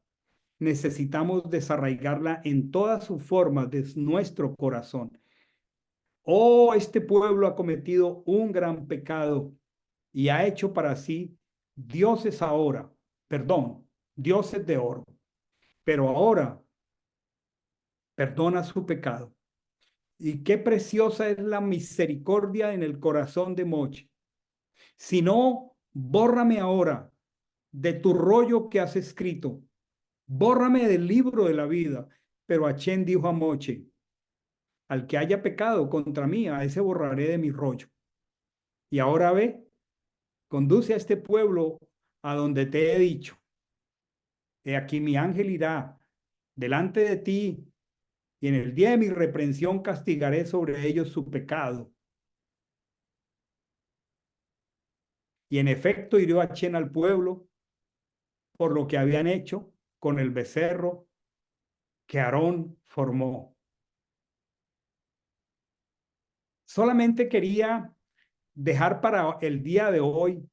Speaker 1: necesitamos desarraigarla en todas sus formas de nuestro corazón. Oh, este pueblo ha cometido un gran pecado y ha hecho para sí dioses ahora, perdón, dioses de oro, pero ahora perdona su pecado. Y qué preciosa es la misericordia en el corazón de Moche. Si no, bórrame ahora de tu rollo que has escrito, bórrame del libro de la vida. Pero Achén dijo a Moche, al que haya pecado contra mí, a ese borraré de mi rollo. Y ahora ve, conduce a este pueblo a donde te he dicho. He aquí mi ángel irá delante de ti, y en el día de mi reprensión castigaré sobre ellos su pecado. Y en efecto hirió Achén al pueblo por lo que habían hecho con el becerro que Aarón formó. Solamente quería dejar para el día de hoy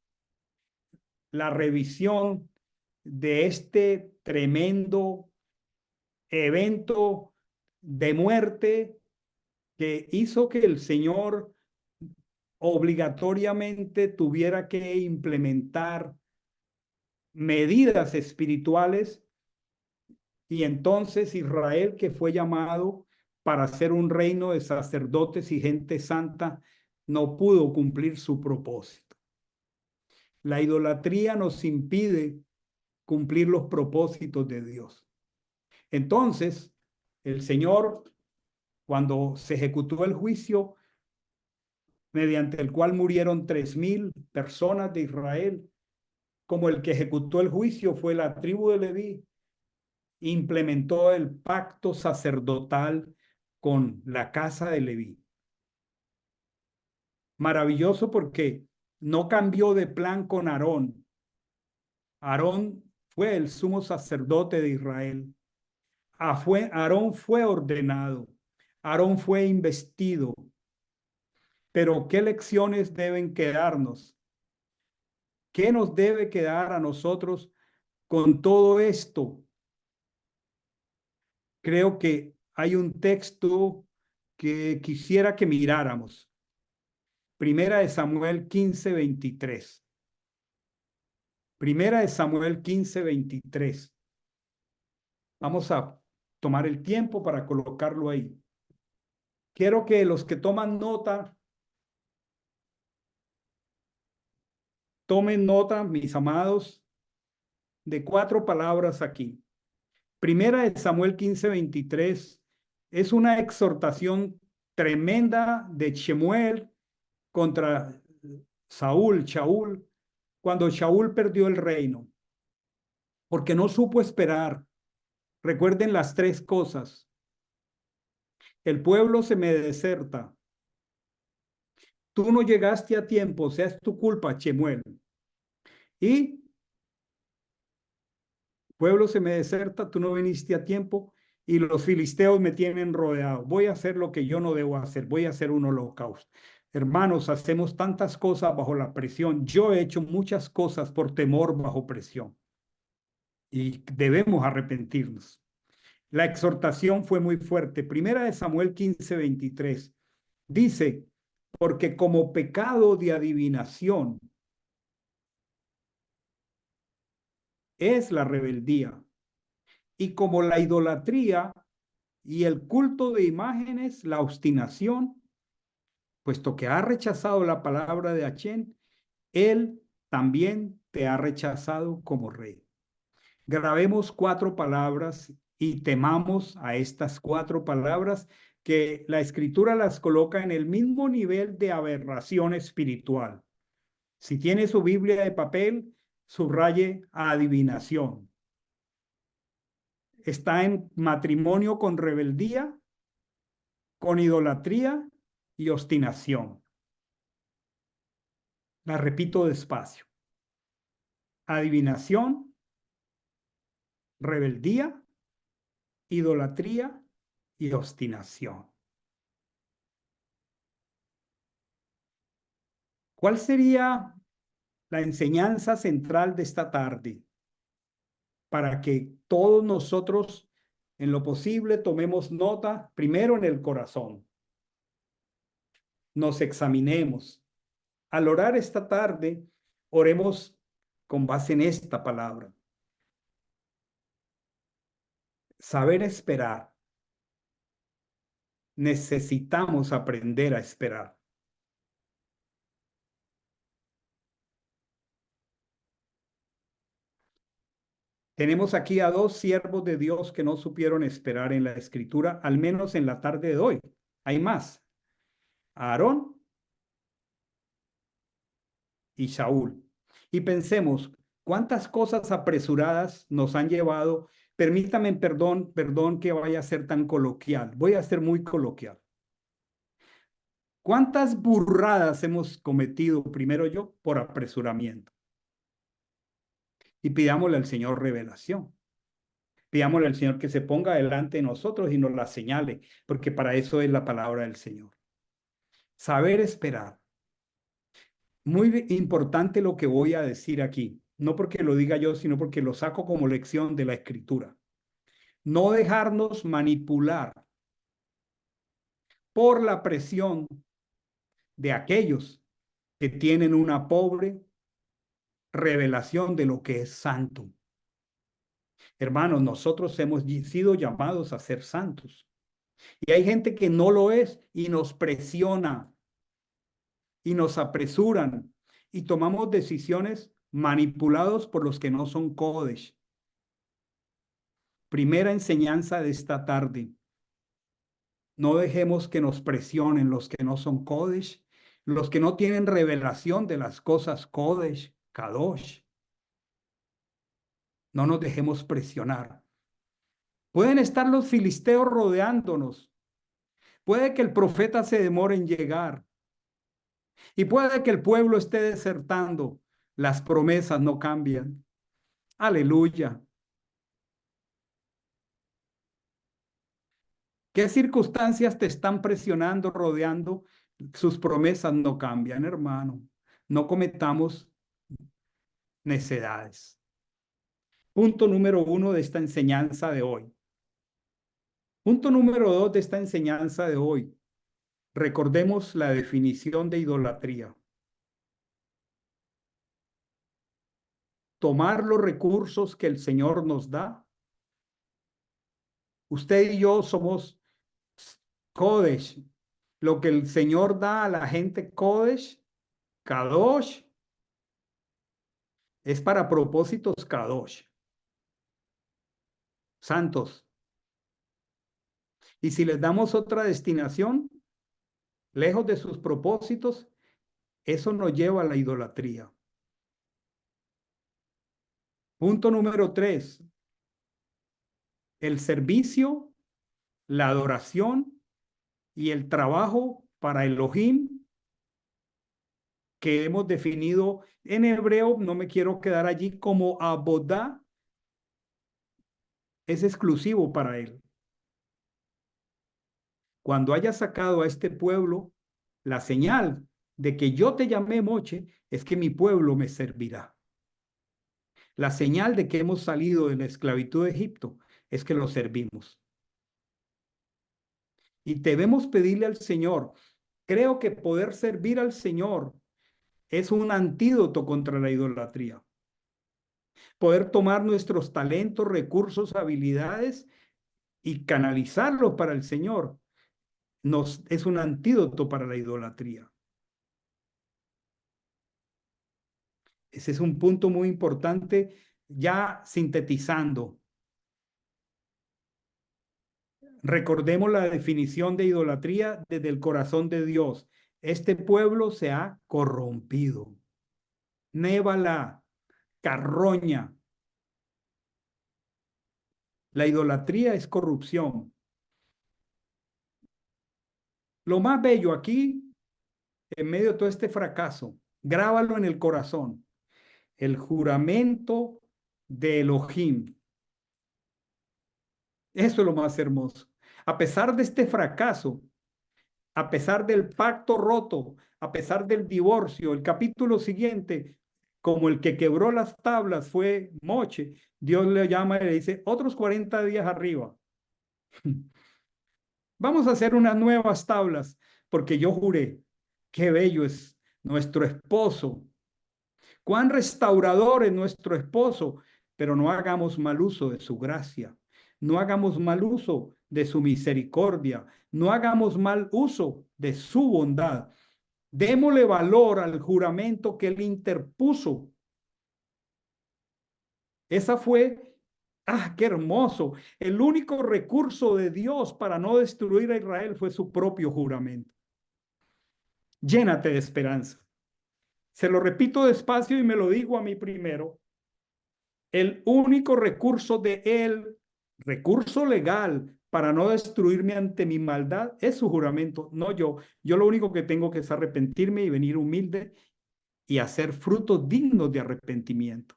Speaker 1: la revisión de este tremendo evento de muerte que hizo que el Señor obligatoriamente tuviera que implementar medidas espirituales, y entonces Israel, que fue llamado para ser un reino de sacerdotes y gente santa, no pudo cumplir su propósito. La idolatría nos impide cumplir los propósitos de Dios. Entonces, el Señor, cuando se ejecutó el juicio mediante el cual murieron 3,000 personas de Israel, como el que ejecutó el juicio fue la tribu de Leví, implementó el pacto sacerdotal con la casa de Leví. Maravilloso porque no cambió de plan con Aarón. Aarón fue el sumo sacerdote de Israel. Aarón fue ordenado. Aarón fue investido. Pero ¿qué lecciones deben quedarnos? ¿Qué nos debe quedar a nosotros con todo esto? Creo que hay un texto que quisiera que miráramos. Primera de Samuel 15:23. Primera de Samuel 15:23. Vamos a tomar el tiempo para colocarlo ahí. Quiero que los que toman nota, tomen nota, mis amados, de 4 palabras aquí. Primera de Samuel 15:23 es una exhortación tremenda de Shemuel contra Shaul, cuando Shaul perdió el reino, porque no supo esperar. Recuerden las 3 cosas. El pueblo se me deserta. Tú no llegaste a tiempo, o sea, es tu culpa, Shemuel. Y pueblo se me deserta, tú no viniste a tiempo y los filisteos me tienen rodeado. Voy a hacer lo que yo no debo hacer, voy a hacer un holocausto. Hermanos, hacemos tantas cosas bajo la presión. Yo he hecho muchas cosas por temor bajo presión y debemos arrepentirnos. La exhortación fue muy fuerte. Primera de Samuel 15:23 dice, porque como pecado de adivinación es la rebeldía, y como la idolatría y el culto de imágenes, la obstinación, puesto que ha rechazado la palabra de Achén, él también te ha rechazado como rey. Grabemos 4 palabras y temamos a estas 4 palabras que la escritura las coloca en el mismo nivel de aberración espiritual. Si tiene su Biblia de papel, subraye adivinación. Está en matrimonio con rebeldía, con idolatría y obstinación. La repito despacio. Adivinación, rebeldía, idolatría y obstinación. ¿Cuál sería la enseñanza central de esta tarde? para que todos nosotros, en lo posible, tomemos nota primero en el corazón, nos examinemos. Al orar esta tarde, oremos con base en esta palabra. Saber esperar. Necesitamos aprender a esperar. Tenemos aquí a dos siervos de Dios que no supieron esperar en la escritura, al menos en la tarde de hoy. Hay más. Aarón y Saúl. Y pensemos, cuántas cosas apresuradas nos han llevado. Permítame, perdón que vaya a ser tan coloquial. Voy a ser muy coloquial. ¿Cuántas burradas hemos cometido, primero yo, por apresuramiento? Y pidámosle al Señor revelación. Pidámosle al Señor que se ponga delante de nosotros y nos la señale, porque para eso es la palabra del Señor. Saber esperar. Muy importante lo que voy a decir aquí, no porque lo diga yo, sino porque lo saco como lección de la Escritura. No dejarnos manipular por la presión de aquellos que tienen una pobre revelación de lo que es santo. Hermanos, nosotros hemos sido llamados a ser santos. Y hay gente que no lo es y nos presiona y nos apresuran y tomamos decisiones manipulados por los que no son Kodesh. Primera enseñanza de esta tarde. No dejemos que nos presionen los que no son Kodesh, los que no tienen revelación de las cosas Kodesh, Kadosh. No nos dejemos presionar. Pueden estar los filisteos rodeándonos. Puede que el profeta se demore en llegar. Y puede que el pueblo esté desertando. Las promesas no cambian. Aleluya. ¿Qué circunstancias te están presionando, rodeando? Sus promesas no cambian, hermano. No cometamos necedades. Punto número 1 de esta enseñanza de hoy. Punto número 2 de esta enseñanza de hoy. Recordemos la definición de idolatría. Tomar los recursos que el Señor nos da. Usted y yo somos Kodesh. Lo que el Señor da a la gente Kodesh, Kadosh, es para propósitos Kadosh, santos. Y si les damos otra destinación, lejos de sus propósitos, eso nos lleva a la idolatría. Punto número 3. El servicio, la adoración y el trabajo para Elohim que hemos definido en hebreo, no me quiero quedar allí, como abodá, es exclusivo para él. Cuando haya sacado a este pueblo, la señal de que yo te llamé Moche es que mi pueblo me servirá. La señal de que hemos salido de la esclavitud de Egipto es que lo servimos. Y debemos pedirle al Señor. Creo que poder servir al Señor es un antídoto contra la idolatría. Poder tomar nuestros talentos, recursos, habilidades y canalizarlos para el Señor es un antídoto para la idolatría. Ese es un punto muy importante, ya sintetizando. Recordemos la definición de idolatría desde el corazón de Dios. Este pueblo se ha corrompido. Nébala, carroña. La idolatría es corrupción. Lo más bello aquí, en medio de todo este fracaso, grábalo en el corazón. El juramento de Elohim. Eso es lo más hermoso. A pesar de este fracaso, a pesar del pacto roto, a pesar del divorcio, el capítulo siguiente, como el que quebró las tablas fue Moche, Dios le llama y le dice, otros 40 días arriba. Vamos a hacer unas nuevas tablas, porque yo juré, qué bello es nuestro esposo, cuán restaurador es nuestro esposo, pero no hagamos mal uso de su gracia, no hagamos mal uso de su misericordia, no hagamos mal uso de su bondad. Démosle valor al juramento que él interpuso. Esa fue, qué hermoso. El único recurso de Dios para no destruir a Israel fue su propio juramento. Llénate de esperanza. Se lo repito despacio y me lo digo a mí primero. El único recurso de él, recurso legal para no destruirme ante mi maldad, es su juramento, no yo. Yo lo único que tengo que es arrepentirme y venir humilde y hacer frutos dignos de arrepentimiento.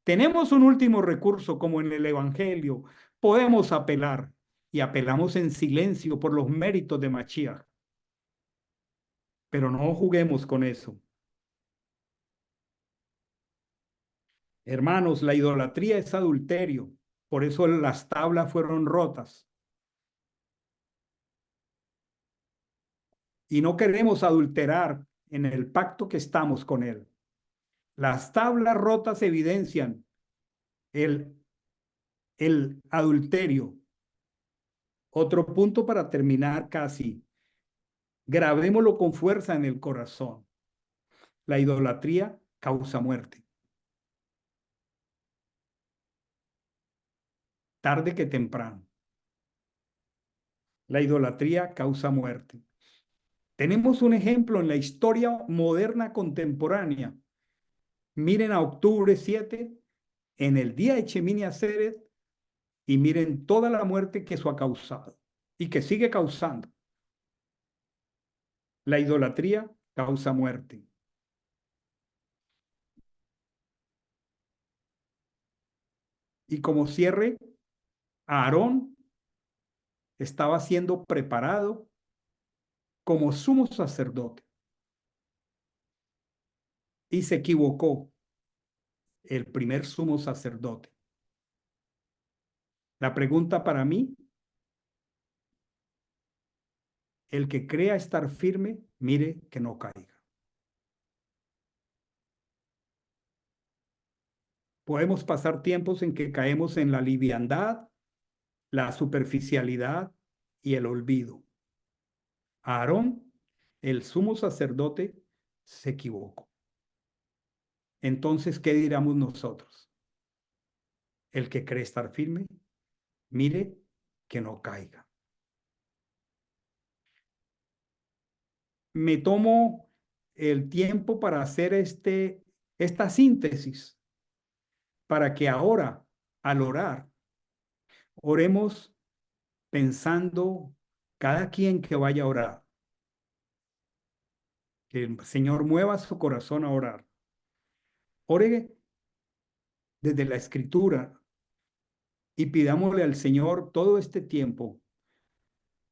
Speaker 1: Tenemos un último recurso como en el Evangelio. Podemos apelar y apelamos en silencio por los méritos de Mashiach. Pero no juguemos con eso. Hermanos, la idolatría es adulterio. Por eso las tablas fueron rotas. Y no queremos adulterar en el pacto que estamos con él. Las tablas rotas evidencian el, el adulterio. Otro punto para terminar casi. Grabémoslo con fuerza en el corazón. La idolatría causa muerte. Tarde que temprano. La idolatría causa muerte. Tenemos un ejemplo en la historia moderna contemporánea. Miren a octubre 7, en el día de Shemini Atzeret, y miren toda la muerte que eso ha causado y que sigue causando. La idolatría causa muerte. Y como cierre, Aarón estaba siendo preparado como sumo sacerdote y se equivocó el primer sumo sacerdote. La pregunta para mí, el que crea estar firme, mire que no caiga. Podemos pasar tiempos en que caemos en la liviandad, la superficialidad y el olvido. Aarón, el sumo sacerdote, se equivocó. Entonces, ¿qué diremos nosotros? El que cree estar firme, mire que no caiga. Me tomo el tiempo para hacer esta síntesis, para que ahora, al orar, oremos pensando cada quien que vaya a orar, que el Señor mueva su corazón a orar. Ore desde la escritura y pidámosle al Señor todo este tiempo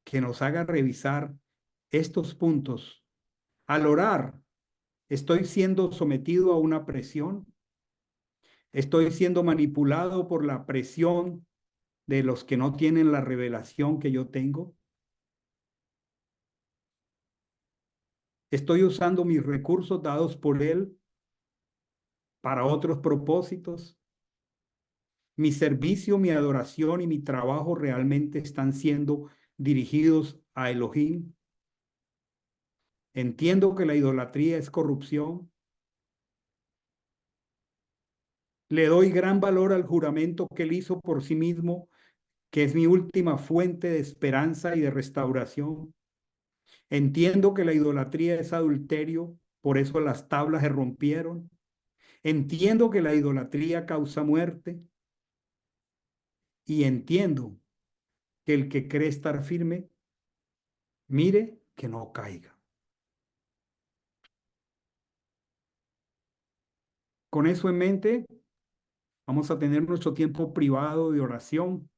Speaker 1: que nos haga revisar estos puntos. Al orar, ¿estoy siendo sometido a una presión? ¿Estoy siendo manipulado por la presión de los que no tienen la revelación que yo tengo? ¿Estoy usando mis recursos dados por Él para otros propósitos? ¿Mi servicio, mi adoración y mi trabajo realmente están siendo dirigidos a Elohim? Entiendo que la idolatría es corrupción. Le doy gran valor al juramento que él hizo por sí mismo, que es mi última fuente de esperanza y de restauración. Entiendo que la idolatría es adulterio, por eso las tablas se rompieron. Entiendo que la idolatría causa muerte y entiendo que el que cree estar firme, mire que no caiga. Con eso en mente, vamos a tener nuestro tiempo privado de oración.